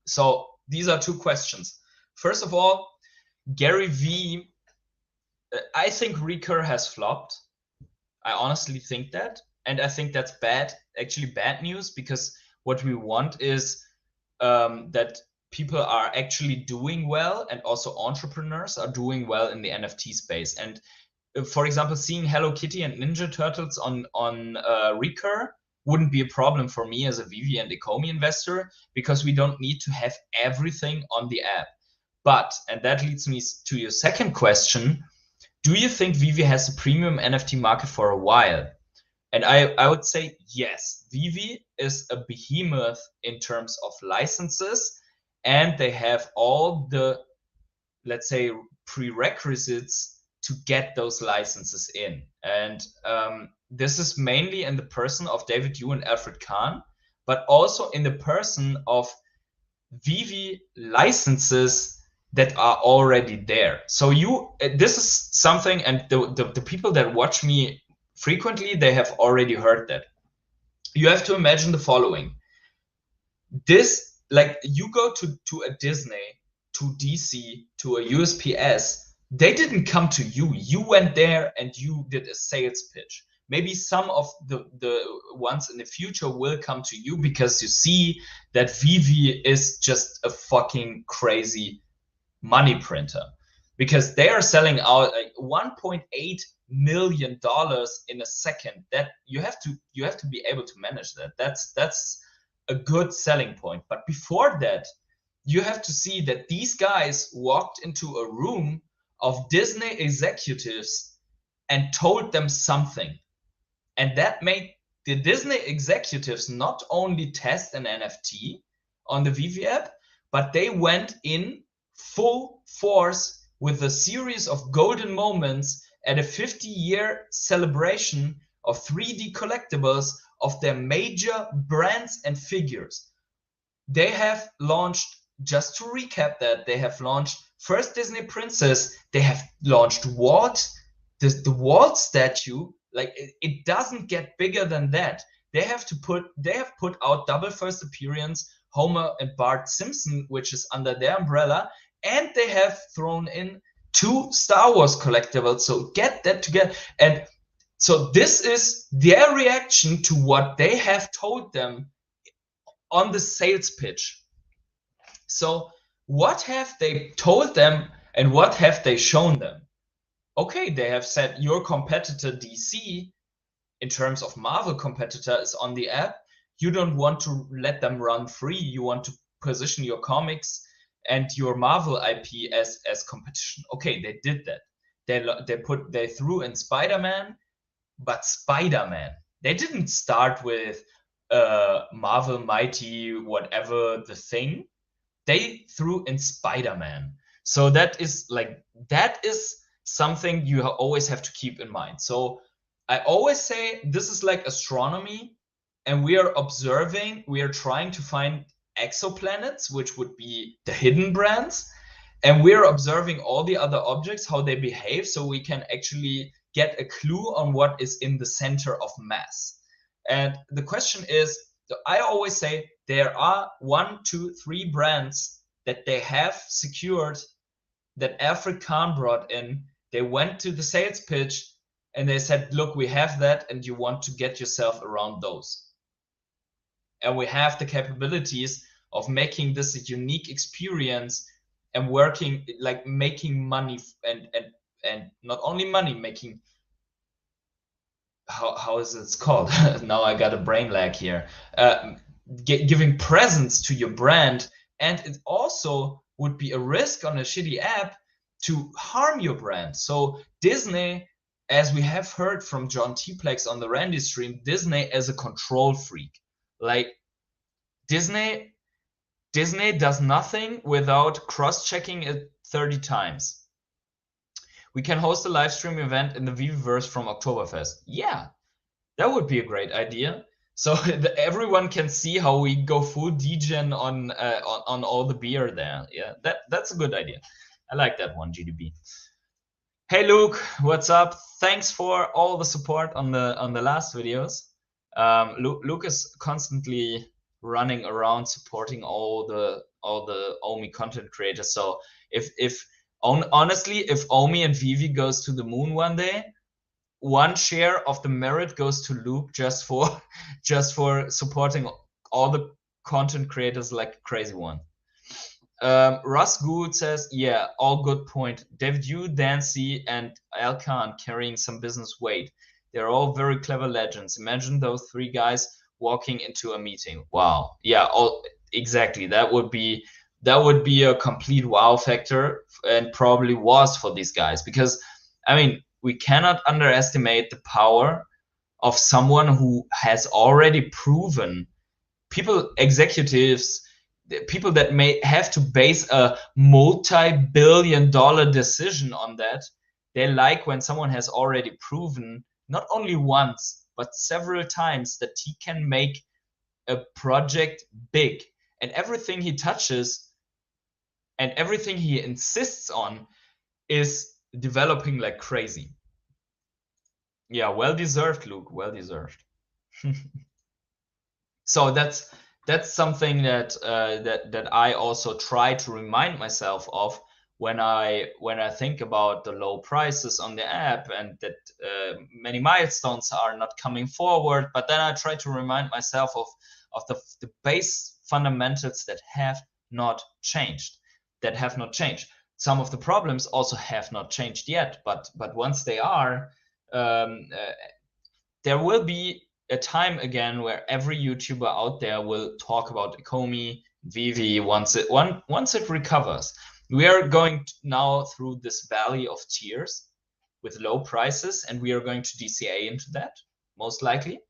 So these are 2 questions. First of all, Gary V, I think Recur has flopped. I honestly think that. And I think that's bad, actually bad news, because what we want is that people are actually doing well, and also entrepreneurs are doing well in the NFT space. And for example, seeing Hello Kitty and Ninja Turtles on Recur wouldn't be a problem for me as a VeVe and Ecomi investor, because we don't need to have everything on the app. But, and that leads me to your second question, do you think VeVe has a premium NFT market for a while? And I would say yes. VeVe is a behemoth in terms of licenses, and they have all the, let's say, prerequisites to get those licenses in. And this is mainly in the person of David Yu and Alfred Kahn, but also in the person of VeVe licenses that are already there. So this is something, and the people that watch me frequently, they have already heard that. You have to imagine the following. This, like, you go to a Disney, to DC, to a USPS, they didn't come to you. You went there and you did a sales pitch. Maybe some of the ones in the future will come to you because you see that VeVe is just a fucking crazy money printer, because they are selling out like $1.8 million in a second. That you have to be able to manage that. That's a good selling point. But before that, you have to see that these guys walked into a room of Disney executives and told them something. And that made the Disney executives not only test an NFT on the VeVe app, but they went in full force with a series of golden moments at a 50-year celebration of 3D collectibles of their major brands and figures. They have launched, just to recap that, they have launched first Disney Princess, they have launched Walt, the Walt statue. Like, it doesn't get bigger than that. They have put out double first appearance, Homer and Bart Simpson, which is under their umbrella, and they have thrown in 2 Star Wars collectibles. So get that together. And so this is their reaction to what they have told them on the sales pitch. So what have they told them and what have they shown them? Okay, they have said your competitor DC, in terms of Marvel competitor, is on the app. You don't want to let them run free. You want to position your comics and your Marvel IP as competition. Okay, they did that. They threw in Spider-Man, but Spider-Man. They didn't start with Marvel Mighty, whatever the thing. They threw in Spider-Man. So that is something you always have to keep in mind. So I always say this is like astronomy, and we are observing, we are trying to find exoplanets, which would be the hidden brands. And we're observing all the other objects, how they behave, so we can actually get a clue on what is in the center of mass. And the question is, I always say there are 1, 2, 3 brands that they have secured, that Alfred Kahn brought in. They went to the sales pitch and they said, look, we have that and you want to get yourself around those. And we have the capabilities of making this a unique experience and working, like making money and not only money, making, how is it called? Now I got a brain lag here. Giving presence to your brand. And it also would be a risk on a shitty app to harm your brand. So Disney, as we have heard from John Tplex on the Randy stream, Disney as a control freak. Like Disney does nothing without cross-checking it 30 times. We can host a live stream event in the VeVeverse from Oktoberfest. Yeah, that would be a great idea. So everyone can see how we go full degen on all the beer there. Yeah, that's a good idea. I like that one, GDB. Hey Luke, what's up? Thanks for all the support on the last videos. Luke is constantly running around supporting all the Omi content creators. So honestly, if Omi and VeVe goes to the moon one day, one share of the merit goes to Luke just for supporting all the content creators like a crazy one. Russ Good says, yeah, all good point. David Yu, Dancy, and Al Khan carrying some business weight. They're all very clever legends. Imagine those 3 guys walking into a meeting. Wow. Yeah, exactly. That would be a complete wow factor, and probably was for these guys, because I mean, we cannot underestimate the power of someone who has already proven. Executives, people that may have to base a multi-billion-dollar decision on that, they like when someone has already proven, not only once, but several times, that he can make a project big. And everything he touches and everything he insists on is developing like crazy. Yeah, well deserved, Luke. Well deserved. So that's something that that I also try to remind myself of when I think about the low prices on the app, and that many milestones are not coming forward. But then I try to remind myself of the base fundamentals that have not changed. Some of the problems also have not changed yet, but once they are, there will be a time again where every YouTuber out there will talk about Ecomi, VeVe once it recovers. We are going now through this valley of tears with low prices, and we are going to DCA into that, most likely.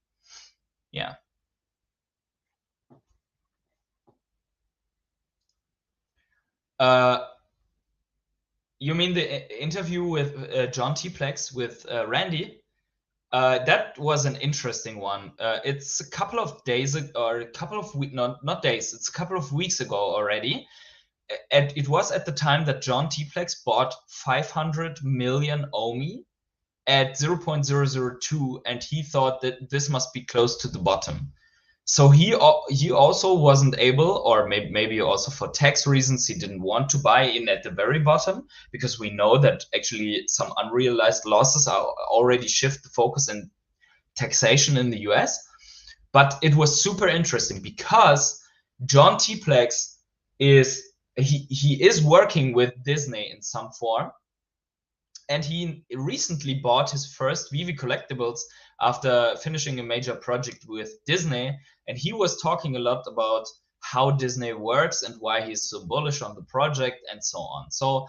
Yeah. You mean the interview with John Tplex with Randy? That was an interesting one. It's a couple of days or a couple of weeks, not days, it's a couple of weeks ago already. And it was at the time that John Tplex bought 500 million Omi at 0.002, and he thought that this must be close to the bottom. So he also wasn't able, or maybe also for tax reasons, he didn't want to buy in at the very bottom, because we know that actually some unrealized losses are already shift the focus in taxation in the US. But it was super interesting because John Tplex he is working with Disney in some form, and he recently bought his first VeVe collectibles after finishing a major project with Disney. And he was talking a lot about how Disney works and why he's so bullish on the project and so on. So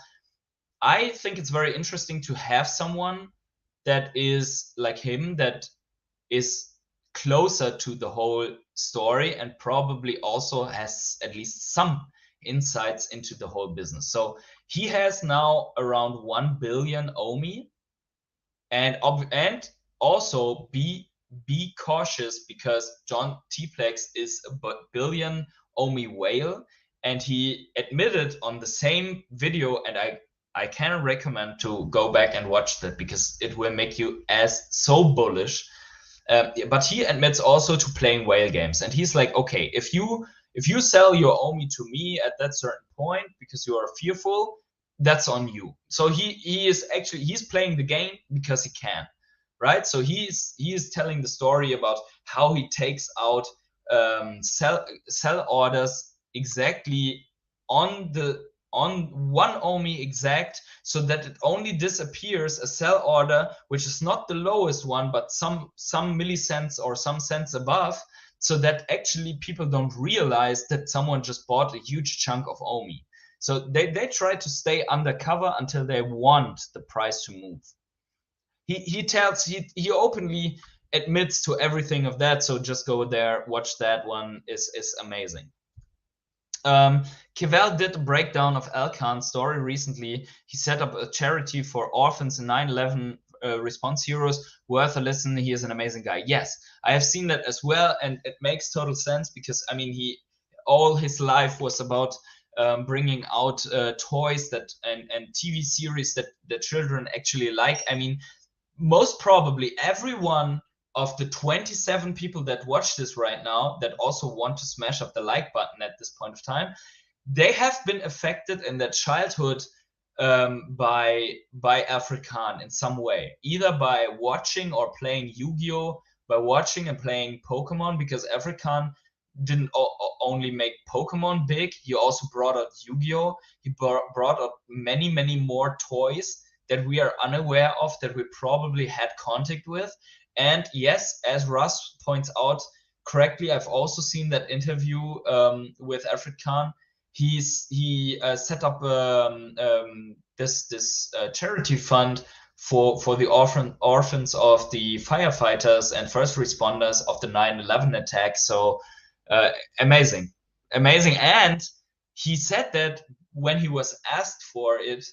I think it's very interesting to have someone that is like him, that is closer to the whole story, and probably also has at least some insights into the whole business. So he has now around 1 billion Omi, and also be cautious, because John Tplex is a billion Omi whale, and he admitted on the same video, and I can recommend to go back and watch that because it will make you as so bullish. But he admits also to playing whale games, and he's like, okay, if you sell your Omi to me at that certain point because you are fearful, that's on you. So he's playing the game because he can, right? So he is telling the story about how he takes out sell orders exactly on one Omi exact, so that it only disappears a sell order which is not the lowest one, but some millicents or some cents above, so that actually people don't realize that someone just bought a huge chunk of Omi. So they try to stay undercover until they want the price to move. He openly admits to everything of that. So just go there, watch that one. Is amazing. Kevel did a breakdown of Alkan's story recently. He set up a charity for orphans in 9/11 response heroes. Worth a listen. He is an amazing guy. Yes, I have seen that as well, and it makes total sense because I mean, all his life was about bringing out toys that and TV series that the children actually like. I mean, most probably everyone of the 27 people that watch this right now that also want to smash up the like button at this point of time, they have been affected in their childhood by Afrikaan in some way, either by watching or playing Yu-Gi-Oh, by watching and playing Pokemon, because Afrikaan didn't only make Pokemon big, he also brought out Yu-Gi-Oh, he brought out many more toys that we are unaware of, that we probably had contact with. And yes, as Russ points out correctly, I've also seen that interview with Afrikaan. He set up this charity fund for the orphans of the firefighters and first responders of the 9/11 attack. So amazing. And he said that when he was asked for it,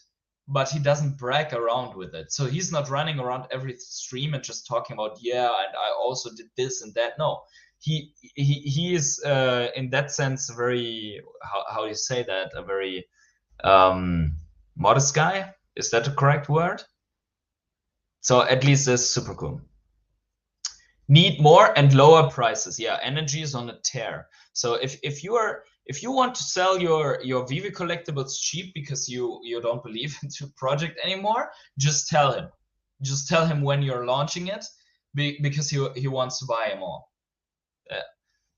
but he doesn't brag around with it. So he's not running around every stream and just talking about, yeah, and I also did this and that. No, he is in that sense very, how do you say that, a very modest guy. Is that the correct word? So at least it's super cool. Need more and lower prices. Yeah, energy is on a tear. So if you want to sell your VeVe collectibles cheap because you don't believe into project anymore, just tell him. Just tell him when you're launching it, because he wants to buy them all.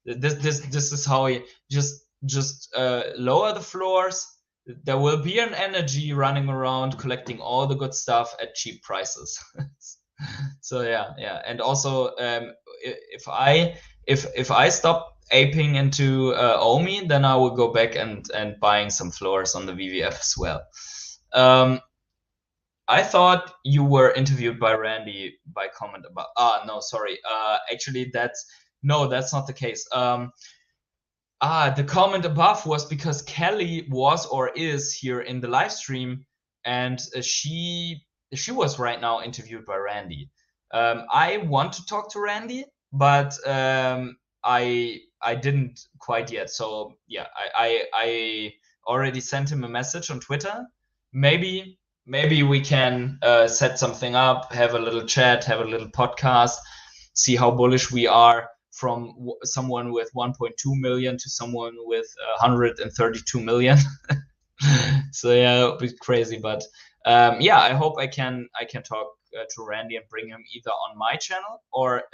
This is how he just lower the floors. There will be an energy running around collecting all the good stuff at cheap prices. So yeah, and also if I stop aping into Omi, then I will go back and buying some floors on the VeVe app as well. I thought you were interviewed by Randy by comment about. No, sorry. Actually, that's not the case. The comment above was because Kelly was or is here in the live stream, and she was right now interviewed by Randy. I want to talk to Randy, but I didn't quite yet. So yeah, I already sent him a message on Twitter. Maybe we can set something up, have a little chat, have a little podcast, see how bullish we are from someone with 1.2 million to someone with 132 million. So yeah, it'll be crazy, but yeah, I hope I can talk to Randy and bring him either on my channel or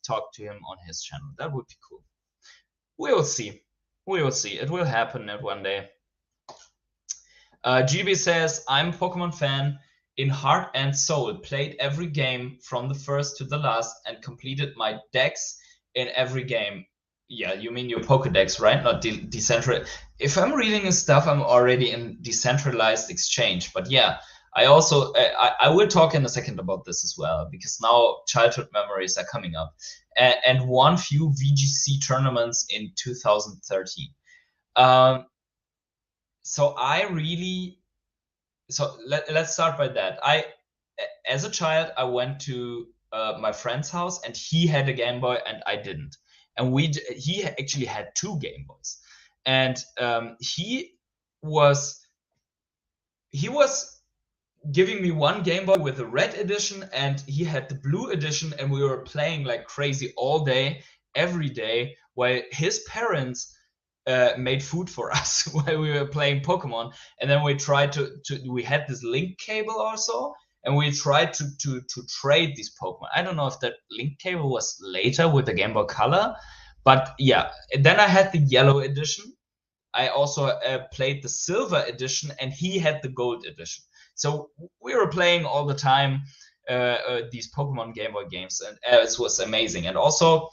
talk to him on his channel. That would be cool. We will see. It will happen at one day. GB says, I'm a Pokemon fan in heart and soul, played every game from the first to the last and completed my decks in every game. Yeah, you mean your Pokedex, right? Not decentralized. If I'm reading his stuff, I'm already in decentralized exchange. But yeah, I also I will talk in a second about this as well, because now childhood memories are coming up, and won few VGC tournaments in 2013. So let's start by that. As a child, I went to my friend's house, and he had a Game Boy and I didn't. And he actually had two Game Boys. and he was giving me one Game Boy with the red edition, and he had the blue edition, and we were playing like crazy all day, every day, while his parents made food for us while we were playing Pokemon. And then we tried to we had this link cable also, and we tried to trade these Pokemon. I don't know if that link cable was later with the Game Boy Color, but yeah. Then I had the yellow edition. I also played the silver edition, and he had the gold edition. So we were playing all the time these Pokemon Game Boy games, and it was amazing. And also,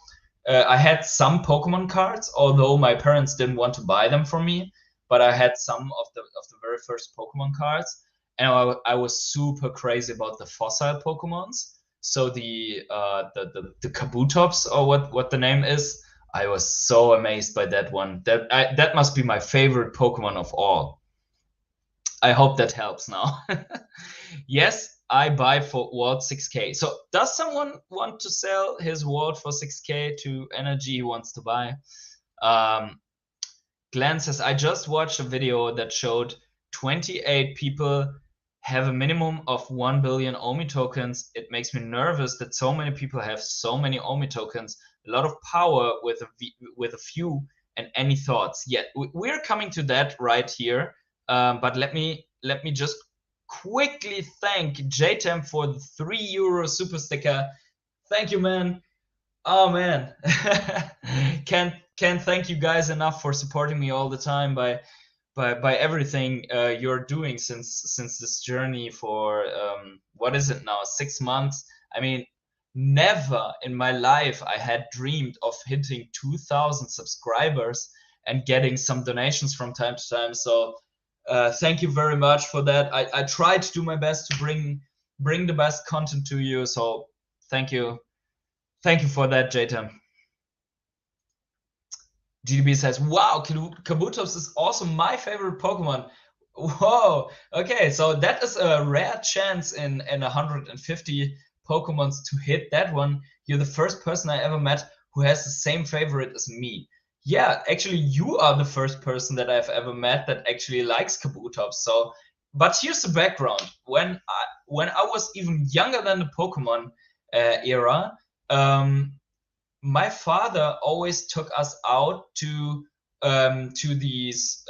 I had some Pokemon cards, although my parents didn't want to buy them for me. But I had some of the very first Pokemon cards, and I was super crazy about the fossil Pokemons. So the Kabutops, or what the name is. I was so amazed by that one. That must be my favorite Pokemon of all. I hope that helps now. Yes, I buy for Walt 6K. So does someone want to sell his Walt for 6K to Energy he wants to buy? Glenn says, I just watched a video that showed 28 people have a minimum of 1 billion OMI tokens. It makes me nervous that so many people have so many OMI tokens. A lot of power with a few. And any thoughts? Yeah, we're coming to that right here. But let me just quickly thank JTEM for the €3 super sticker. Thank you, man. Oh man, can't thank you guys enough for supporting me all the time by everything you're doing since this journey for what is it now, 6 months. I mean, never in my life I had dreamed of hitting 2,000 subscribers and getting some donations from time to time. So thank you very much for that. I try to do my best to bring the best content to you. So thank you for that, JTM. GDB says, wow, Kabutops is also my favorite Pokemon. Whoa, okay, so that is a rare chance in 150 Pokemons to hit that one. You're the first person I ever met who has the same favorite as me. Yeah, actually, you are the first person that I've ever met that actually likes Kabutops. So, but here's the background. When I was even younger than the Pokemon era, my father always took us out to these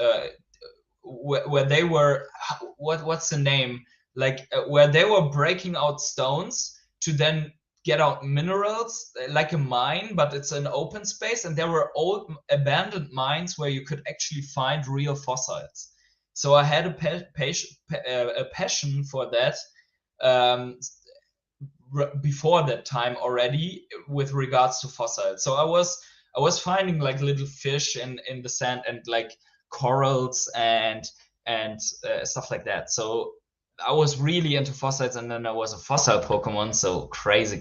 where they were, what's the name, like where they were breaking out stones to then get out minerals, like a mine, but it's an open space, and there were old abandoned mines where you could actually find real fossils. So I had a passion for that before that time already with regards to fossils. So I was finding like little fish in the sand and like corals and stuff like that. So I was really into fossils, and then I was a fossil Pokemon. So crazy.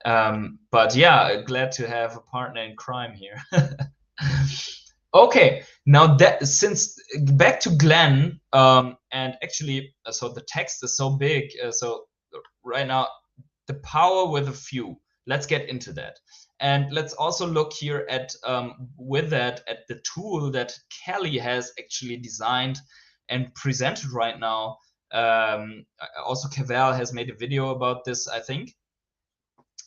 But yeah, glad to have a partner in crime here. Okay, now that since back to Glenn, and actually, so the text is so big, so right now the power with a few. Let's get into that, and let's also look here at with that at the tool that Kelly has actually designed and presented right now. Also, Cavell has made a video about this, I think.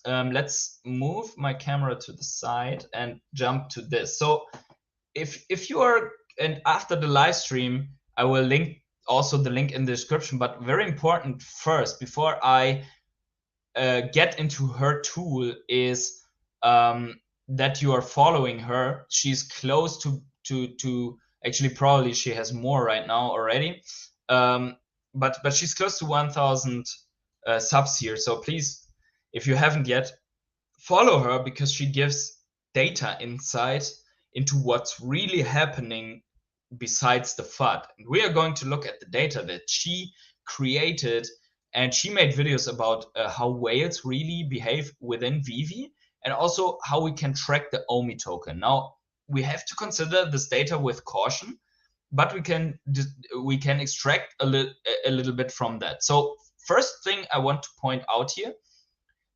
Let's move my camera to the side and jump to this. So if you are, and after the live stream, I will link also the link in the description, but very important first, before I get into her tool, is that you are following her. She's close to actually, probably she has more right now already, but she's close to 1,000 subs here. So please, if you haven't yet, follow her, because she gives data insight into what's really happening besides the FUD. And we are going to look at the data that she created, and she made videos about how whales really behave within VeVe, and also how we can track the OMI token. Now, we have to consider this data with caution, but we can extract a little bit from that. So first thing I want to point out here,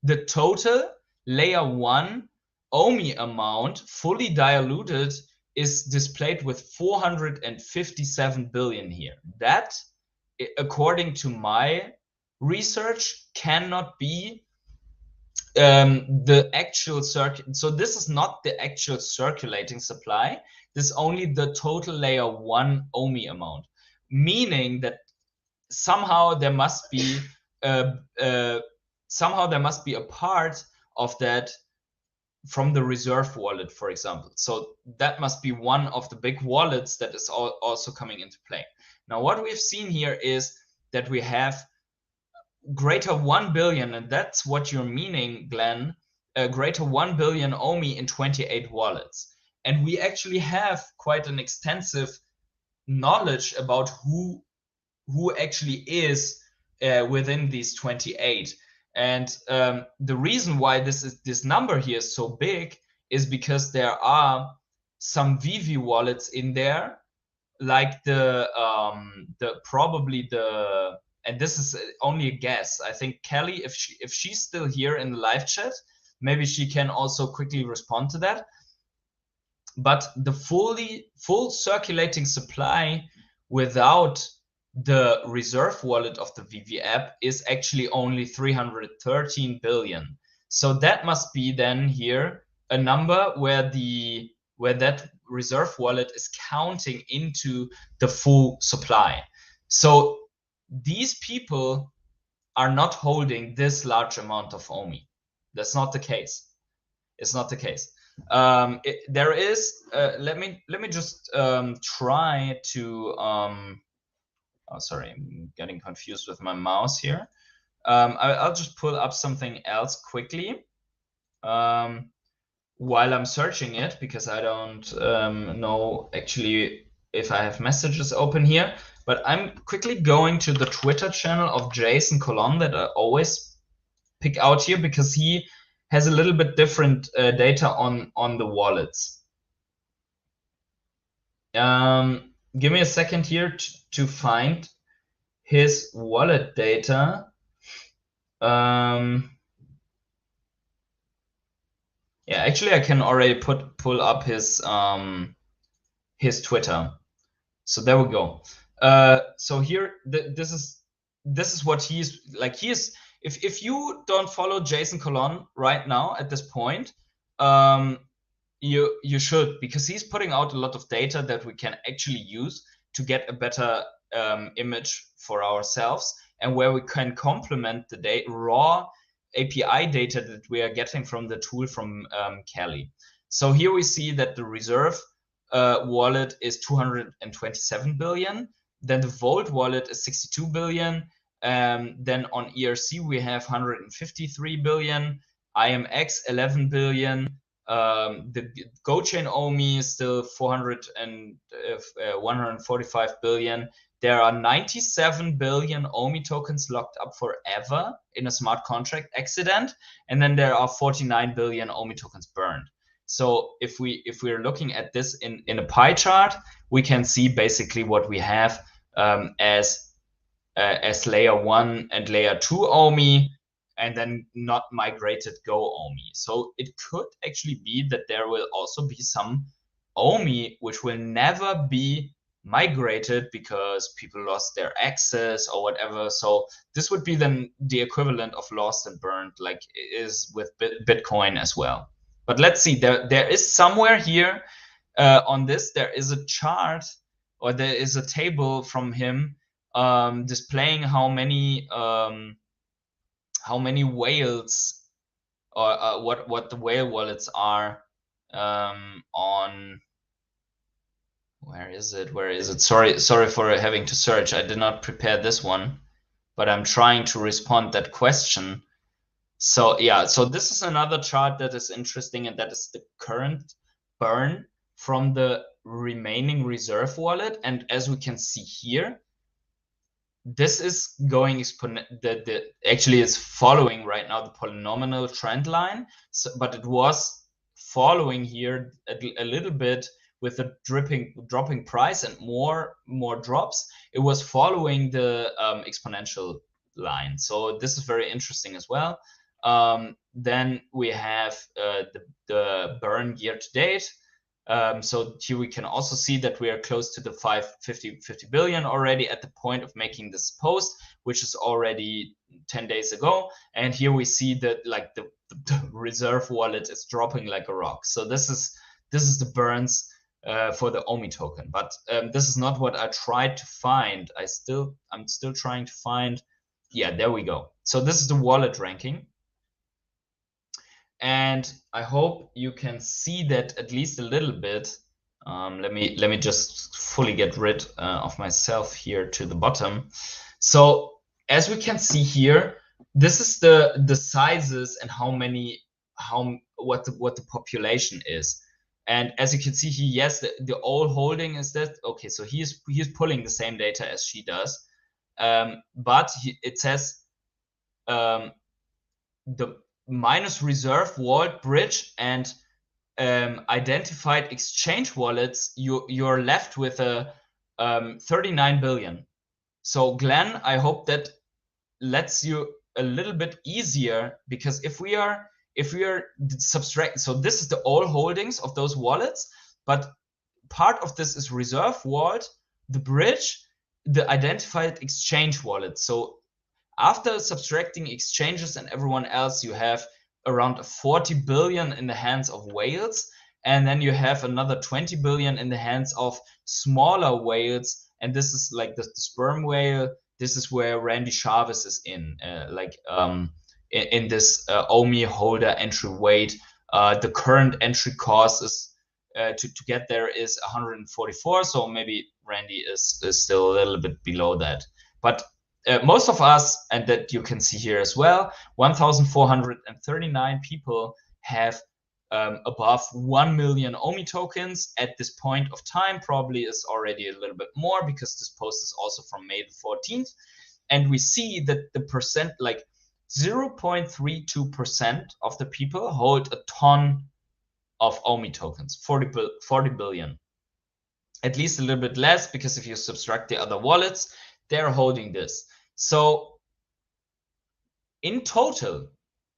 the total layer 1 OMI amount fully diluted is displayed with 457 billion here. That, according to my research, cannot be the actual circuit. So this is not the actual circulating supply. This is only the total layer 1 OMI amount, meaning that somehow there must be a part of that from the reserve wallet, for example. So that must be one of the big wallets that is also coming into play. Now, what we've seen here is that we have greater 1 billion, and that's what you're meaning, Glenn, greater 1 billion OMI in 28 wallets. And we actually have quite an extensive knowledge about who actually is within these 28. And the reason why this number here is so big is because there are some VeVe wallets in there, like and this is only a guess. I think Kelly, if she's still here in the live chat, maybe she can also quickly respond to that. But the full circulating supply without the reserve wallet of the VeVe app is actually only 313 billion. So that must be then here a number where that reserve wallet is counting into the full supply. So these people are not holding this large amount of OMI. That's not the case. It's not the case. There is. Let me just try to. Oh, sorry, I'm getting confused with my mouse here. I'll just pull up something else quickly while I'm searching it, because I don't know actually if I have messages open here. But I'm quickly going to the Twitter channel of Jason Colon that I always pick out here, because he has a little bit different data on the wallets. Give me a second here to find his wallet data. Yeah, actually, I can already pull up his Twitter. So there we go. So here, this is what he's like. If you don't follow Jason Colon right now at this point, you should, because he's putting out a lot of data that we can actually use to get a better image for ourselves, and where we can complement the raw API data that we are getting from the tool from Kelly. So here we see that the reserve wallet is 227 billion. Then the Volt wallet is 62 billion. Then on ERC we have 153 billion. IMX 11 billion. The GoChain OMI is still 145 billion. There are 97 billion OMI tokens locked up forever in a smart contract accident, and then there are 49 billion OMI tokens burned. So if we're looking at this in a pie chart, we can see basically what we have as layer 1 and layer 2 OMI, and then not migrated Go OMI. So it could actually be that there will also be some OMI which will never be migrated because people lost their access or whatever. So this would be then the equivalent of lost and burned, like it is with Bitcoin as well. But let's see, there is somewhere here on this, there is a chart, or there is a table from him displaying how many whales, or what the whale wallets are on. Where is it? Sorry for having to search. I did not prepare this one, but I'm trying to respond that question. So yeah, so this is another chart that is interesting, and that is the current burn from the remaining reserve wallet. And as we can see here, this is going actually it's following right now the polynomial trend line. So, but it was following here a little bit with the dropping price and more drops. It was following the exponential line. So this is very interesting as well. Then we have the burn year to date. So here we can also see that we are close to the 50 billion already at the point of making this post, which is already 10 days ago. And here we see that like the reserve wallet is dropping like a rock. So this is the burns for the OMI token. But this is not what I tried to find. I'm still trying to find. Yeah, there we go. So this is the wallet ranking. And I hope you can see that at least a little bit. Let me just fully get rid of myself here to the bottom. So as we can see here, this is the sizes and what the population is. And as you can see here, yes, the old holding is that okay. So he's pulling the same data as she does, but it says the minus reserve wallet bridge and identified exchange wallets, you're left with a 39 billion. So Glenn, I hope that lets you a little bit easier, because if we are subtract, so this is the all holdings of those wallets, but part of this is reserve wallet, the bridge, the identified exchange wallet. So after subtracting exchanges and everyone else, you have around 40 billion in the hands of whales, and then you have another 20 billion in the hands of smaller whales, and this is like the sperm whale. This is where Randy Chavez is in this OMI holder entry weight. The current entry cost is to get there is 144, so maybe Randy is still a little bit below that. But most of us, and that you can see here as well, 1,439 people have above 1 million OMI tokens at this point of time. Probably is already a little bit more, because this post is also from May the 14th. And we see that the percent, like 0.32% of the people hold a ton of OMI tokens, 40 billion. At least a little bit less, because if you subtract the other wallets, they're holding this. So in total,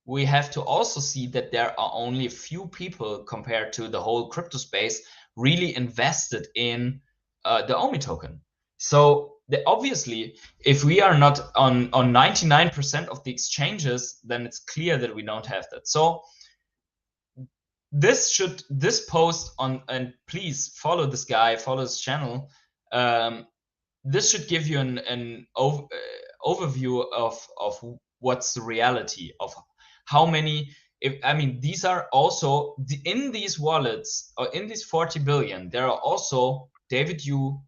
we have to also see that there are only a few people compared to the whole crypto space really invested in the OMI token. So obviously, if we are not on 99% of the exchanges, then it's clear that we don't have that. So this post on, and please follow this guy, follow his channel. This should give you an overview of what's the reality of how many. I mean, these are also in these wallets, or in these 40 billion. There are also David Yu,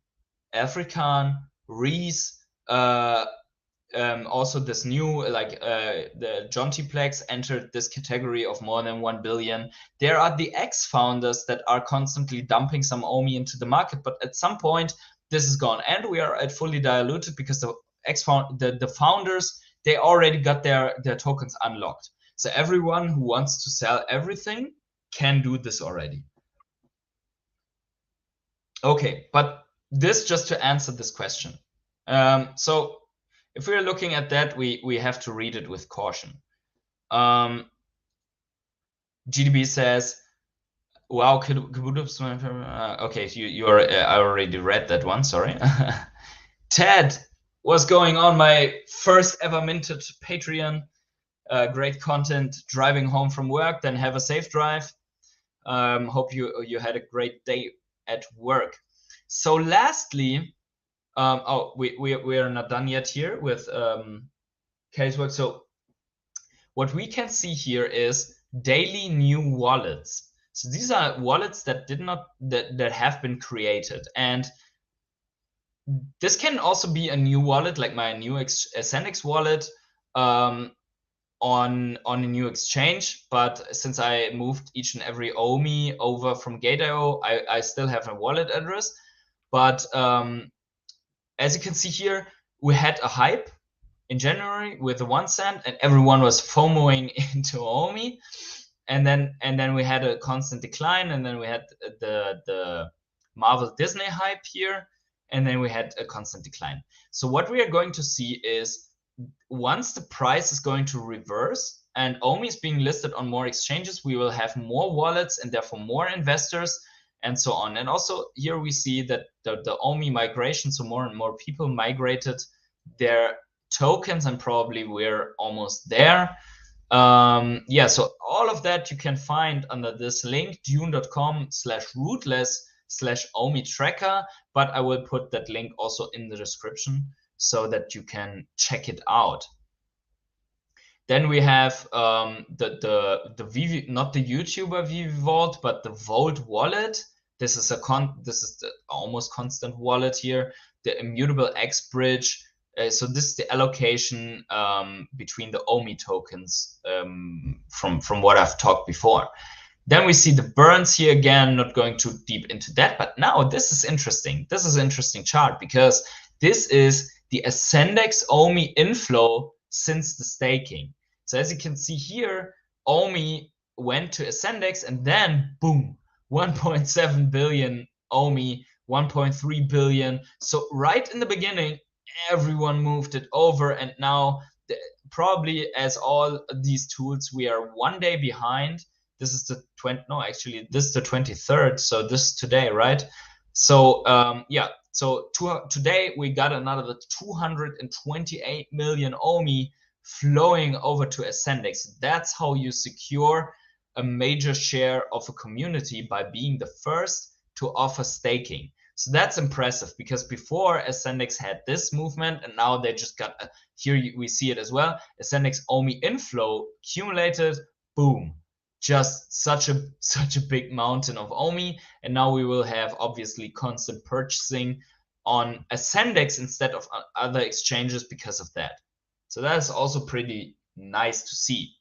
African, Reese, also this new, like the John T. Plex entered this category of more than 1 billion. There are the ex-founders that are constantly dumping some OMI into the market, but at some point this is gone, and we are at fully diluted, because the founders, they already got their tokens unlocked. So everyone who wants to sell everything can do this already. Okay, but this just to answer this question. So if we're looking at that, we have to read it with caution. GDB says, wow, okay, I already read that one, sorry. Ted, what's going on? My first ever minted Patreon. Great content, driving home from work, then have a safe drive. Hope you had a great day at work. So lastly, we are not done yet here with casework. So what we can see here is daily new wallets. So these are wallets that that have been created, and this can also be a new wallet, like my new Ascendex wallet on a new exchange. But since I moved each and every OMI over from Gate.io, I still have a wallet address. But as you can see here, we had a hype in January with the 1 cent, and everyone was FOMOing into OMI. And then we had a constant decline, and then we had the Marvel Disney hype here, and then we had a constant decline. So what we are going to see is, once the price is going to reverse and OMI is being listed on more exchanges, we will have more wallets and therefore more investors and so on. And also here we see that the OMI migration, so more and more people migrated their tokens, and probably we're almost there. Yeah, so all of that you can find under this link, dune.com/rootless/OMI tracker, but I will put that link also in the description so that you can check it out. Then we have the VeVe, not the YouTuber VeVe Vault, but the Vault wallet. This is the almost constant wallet here. The immutable X bridge. So this is the allocation between the OMI tokens from what I've talked before. Then we see the burns here again. Not going too deep into that, but now this is interesting. This is an interesting chart because this is the Ascendex OMI inflow since the staking. So as you can see here, OMI went to Ascendex and then boom, 1.7 billion OMI, 1.3 billion. So right in the beginning, everyone moved it over, and now probably as all these tools, we are one day behind. This is the this is the 23rd. So this is today, right? So yeah, so today we got another 228 million OMI flowing over to Ascendex. That's how you secure a major share of a community, by being the first to offer staking. So that's impressive, because before Ascendex had this movement, and now they just got here we see it as well. Ascendex OMI inflow accumulated, boom, just such a big mountain of OMI, and now we will have obviously constant purchasing on Ascendex instead of other exchanges because of that. So that's also pretty nice to see.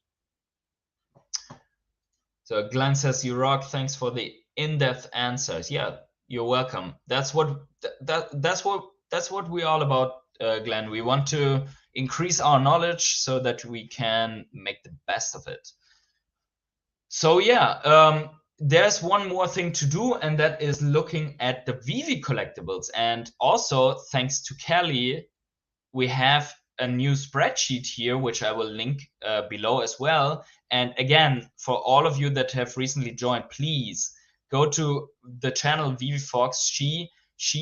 So Glenn says, "You rock. Thanks for the in-depth answers." Yeah, you're welcome. That's what we're all about, Glenn. We want to increase our knowledge so that we can make the best of it. So yeah, there's one more thing to do, and that is looking at the VeVe collectibles. And also, thanks to Kelly, we have a new spreadsheet here, which I will link below as well. And again, for all of you that have recently joined, please go to the channel VeVe Fox. She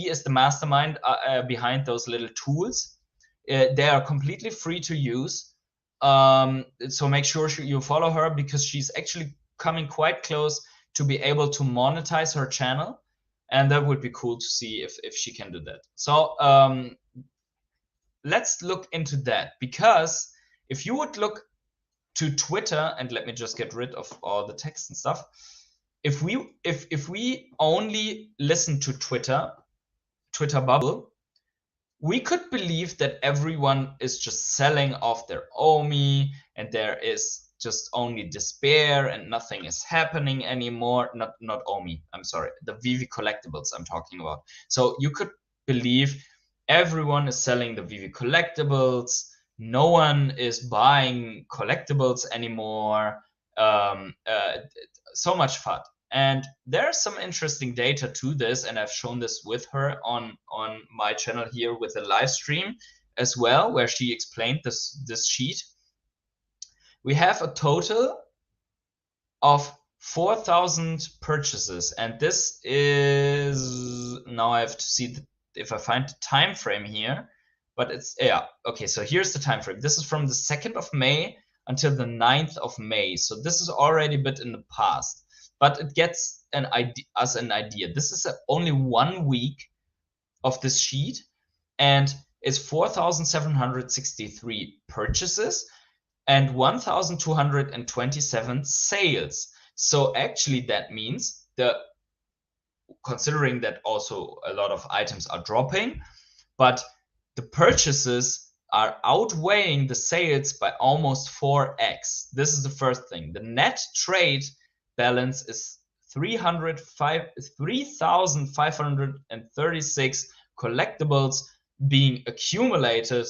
is the mastermind behind those little tools. They are completely free to use. So make sure you follow her, because she's actually coming quite close to be able to monetize her channel. And that would be cool to see if she can do that. So let's look into that, because if you would look to Twitter, and let me just get rid of all the text and stuff. If we only listen to Twitter bubble, we could believe that everyone is just selling off their OMI, and there is just only despair and nothing is happening anymore. Not OMI, I'm sorry, the VeVe collectibles I'm talking about. So you could believe everyone is selling the VeVe collectibles. No one is buying collectibles anymore. So much FUD. And there's some interesting data to this, and I've shown this with her on my channel here with a live stream as well, where she explained this sheet. We have a total of 4,000 purchases, and this is, now I have to see if I find the time frame here, but it's, yeah, okay, so here's the time frame. This is from the 2nd of May until the 9th of May. So this is already a bit in the past, but it gets an idea. This is only 1 week of this sheet, and it's 4,763 purchases and 1,227 sales. So actually that means, considering that also a lot of items are dropping, but the purchases are outweighing the sales by almost 4x. This is the first thing. The net trade balance is 3,536 collectibles being accumulated.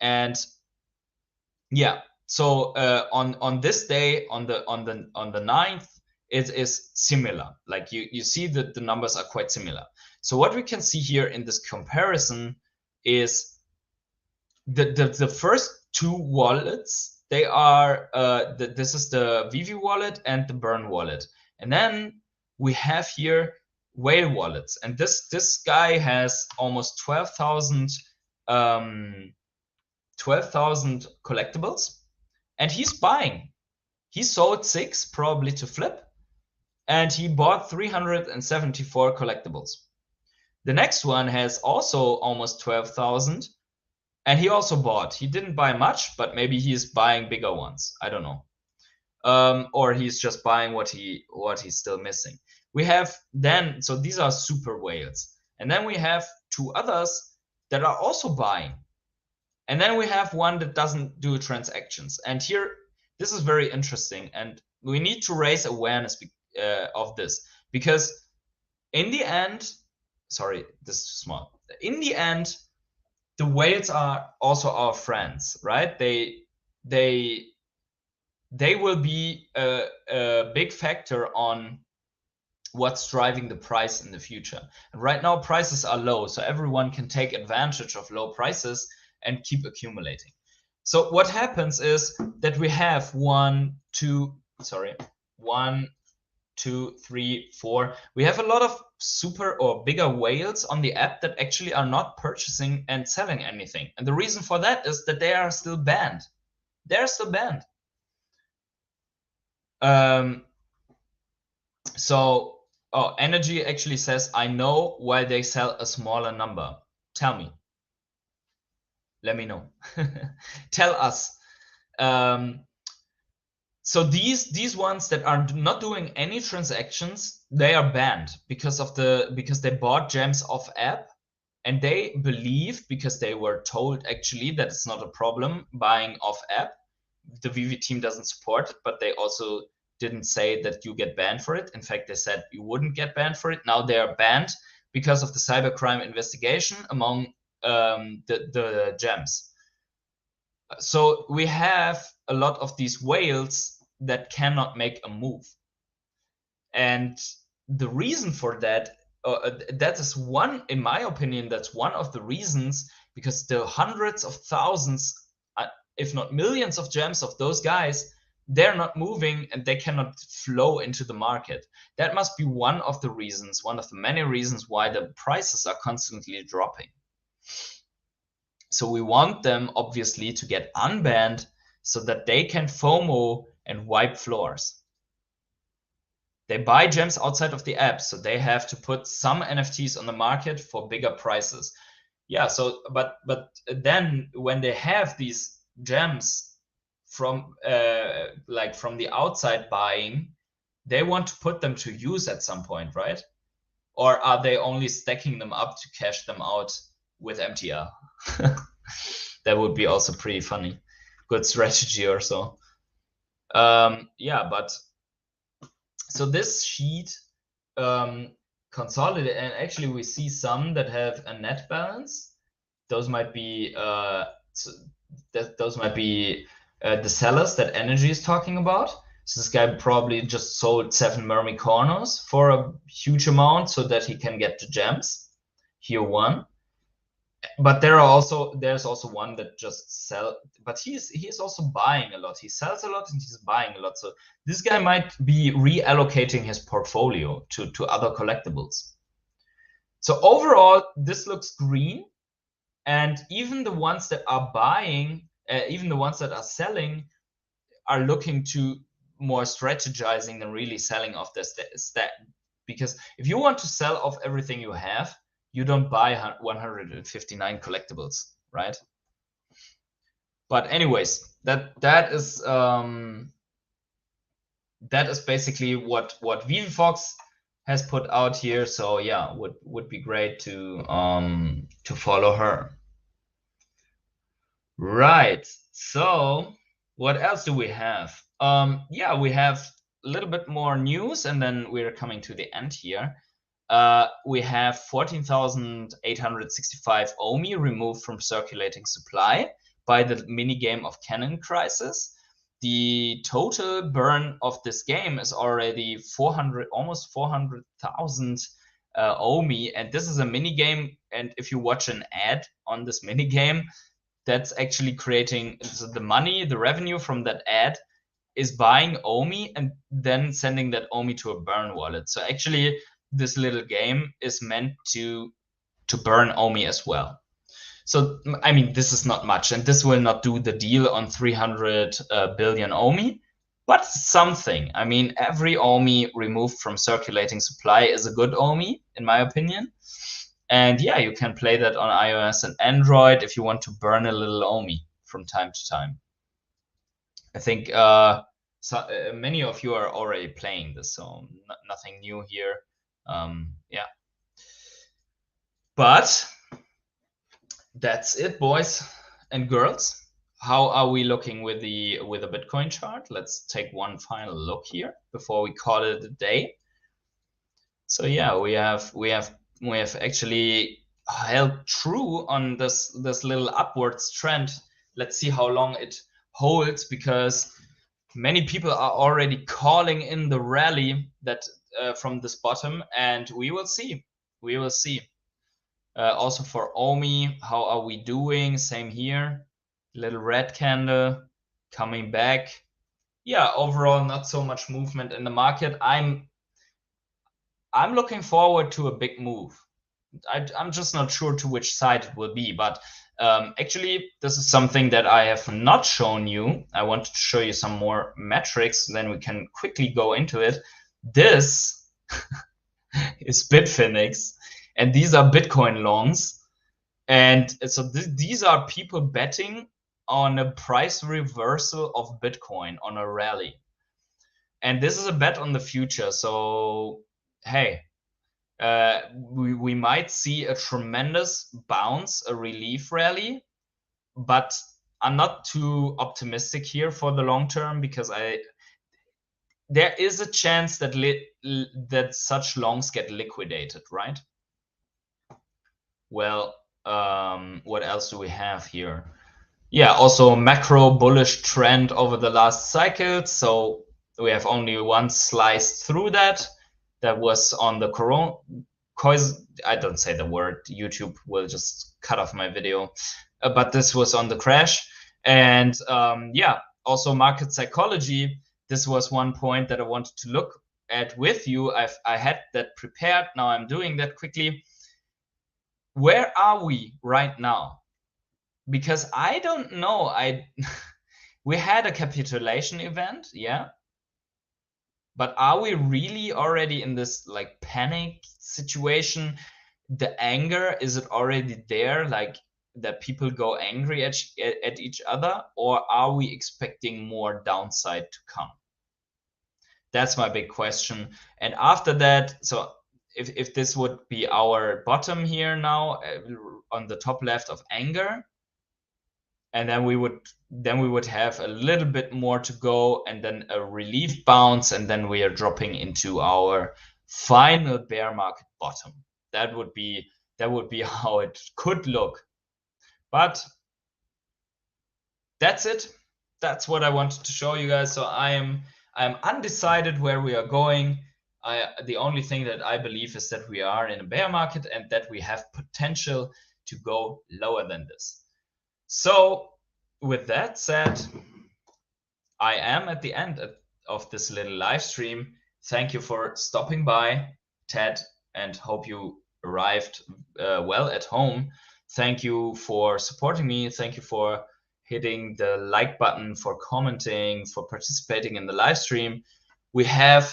And yeah, so on this day, on the 9th, it is similar. Like you see that the numbers are quite similar. So what we can see here in this comparison is the first two wallets. They are this is the VeVe wallet and the Burn wallet, and then we have here whale wallets, and this guy has almost 12,000 collectibles, and he's buying. He sold 6 probably to flip, and he bought 374 collectibles. The next one has also almost 12,000, and he also bought. He didn't buy much, but maybe he's buying bigger ones. I don't know. Or he's just buying what he's still missing. We have then, so these are super whales. And then we have 2 others that are also buying. And then we have one that doesn't do transactions. And here, this is very interesting. And we need to raise awareness of this. Because in the end, sorry, this is small. In the end, the whales are also our friends, right? They will be a big factor on what's driving the price in the future. And right now, prices are low, so everyone can take advantage of low prices and keep accumulating. So what happens is that we have 1, 2, 3, 4. We have a lot of super or bigger whales on the app that actually are not purchasing and selling anything. And the reason for that is that they are still banned. They're still banned. So, Energy actually says, I know why they sell a smaller number. Tell me. Let me know. Tell us. So these ones that are not doing any transactions, they are banned because they bought gems off app, and they believe, because they were told actually that it's not a problem buying off app. The VeVe team doesn't support it, but they also didn't say that you get banned for it. In fact, they said you wouldn't get banned for it. Now they are banned because of the cybercrime investigation among the gems. So we have a lot of these whales that cannot make a move. And the reason for that, that is one, in my opinion, that's one of the reasons, because the hundreds of thousands, if not millions of gems of those guys, they're not moving and they cannot flow into the market. That must be one of the reasons, one of the many reasons why the prices are constantly dropping. So we want them obviously to get unbanned so that they can FOMO and wipe floors. They buy gems outside of the app, so they have to put some NFTs on the market for bigger prices. Yeah, so but then when they have these gems from from the outside buying, they want to put them to use at some point, right? Or are they only stacking them up to cash them out with MTR? That would be also pretty funny. Good strategy or so. Yeah, but so this sheet consolidate, and actually we see some that have a net balance. Those might be the sellers that Energy is talking about. So this guy probably just sold 7 Mermicornos for a huge amount so that he can get the gems. Here one. But there's also one that just sell, but he's also buying a lot. He sells a lot and he's buying a lot. So this guy might be reallocating his portfolio to other collectibles. So overall, this looks green, and even the ones that are buying, even the ones that are selling, are looking to more strategizing than really selling off the stack. Because if you want to sell off everything you have, you don't buy 159 collectibles, right? But anyways, that is basically what VeVeFox has put out here. So yeah, would be great to follow her. Right. So what else do we have? Yeah, we have a little bit more news, and then we're coming to the end here. We have 14,865 OMI removed from circulating supply by the minigame of Cannon Crisis. The total burn of this game is already almost 400,000 OMI, and this is a minigame. And if you watch an ad on this minigame, that's actually creating the money, the revenue from that ad is buying OMI and then sending that OMI to a burn wallet. So actually, this little game is meant to burn OMI as well. So, I mean, this is not much, and this will not do the deal on 300 billion OMI, but something. I mean, every OMI removed from circulating supply is a good OMI, in my opinion. And yeah, you can play that on iOS and Android if you want to burn a little OMI from time to time. I think many of you are already playing this, so nothing new here. Yeah. But that's it, boys and girls. How are we looking with the Bitcoin chart? Let's take one final look here before we call it a day. So yeah, we have actually held true on this little upwards trend. Let's see how long it holds, because many people are already calling in the rally that from this bottom, and we will see. We will see. Also for OMI, how are we doing? Same here. Little red candle coming back. Yeah, overall not so much movement in the market. I'm looking forward to a big move. I'm just not sure to which side it will be, but actually this is something that I have not shown you. I wanted to show you some more metrics, then we can quickly go into it. This is Bitfinex, and these are Bitcoin longs. And so these are people betting on a price reversal of Bitcoin on a rally. And this is a bet on the future. So, hey, we might see a tremendous bounce, a relief rally, but I'm not too optimistic here for the long term, because there is a chance that that such longs get liquidated, right? Well, what else do we have here? Yeah, also macro bullish trend over the last cycle. So we have only one slice through that. That was on the corona. I don't say the word. YouTube will just cut off my video. But this was on the crash. And yeah, also market psychology. This was one point that I wanted to look at with you. I had that prepared. Now I'm doing that quickly. Where are we right now? Because I don't know. We had a capitulation event, yeah. But are we really already in this like panic situation? The anger, is it already there? Like that people go angry at each other, or are we expecting more downside to come? That's my big question. And after that, so if this would be our bottom here now, on the top left of anger, and then we would have a little bit more to go, and then a relief bounce, and then we are dropping into our final bear market bottom. That would be how it could look. But that's it. That's what I wanted to show you guys. So I'm undecided where we are going. The only thing that I believe is that we are in a bear market, and that we have potential to go lower than this. So with that said, I am at the end of this little live stream. Thank you for stopping by, Ted, and hope you arrived well at home. Thank you for supporting me. Thank you for hitting the like button, for commenting, for participating in the live stream. We have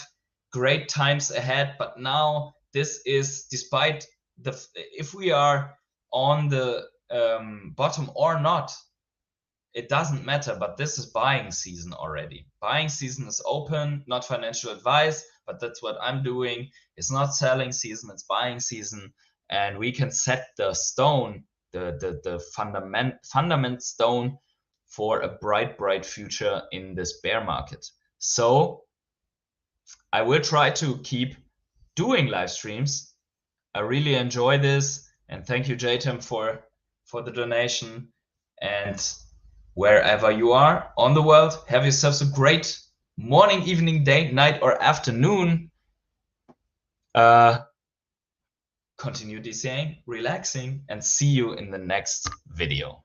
great times ahead, but now this is, despite if we are on the bottom or not, it doesn't matter, but this is buying season already. Buying season is open, not financial advice, but that's what I'm doing. It's not selling season, it's buying season. And we can set the stone, the fundament stone for a bright future in this bear market. So I will try to keep doing live streams. I really enjoy this. And thank you, JTM, for the donation. And wherever you are on the world, have yourselves a great morning, evening, day, night, or afternoon. Continue DCing, relaxing, and see you in the next video.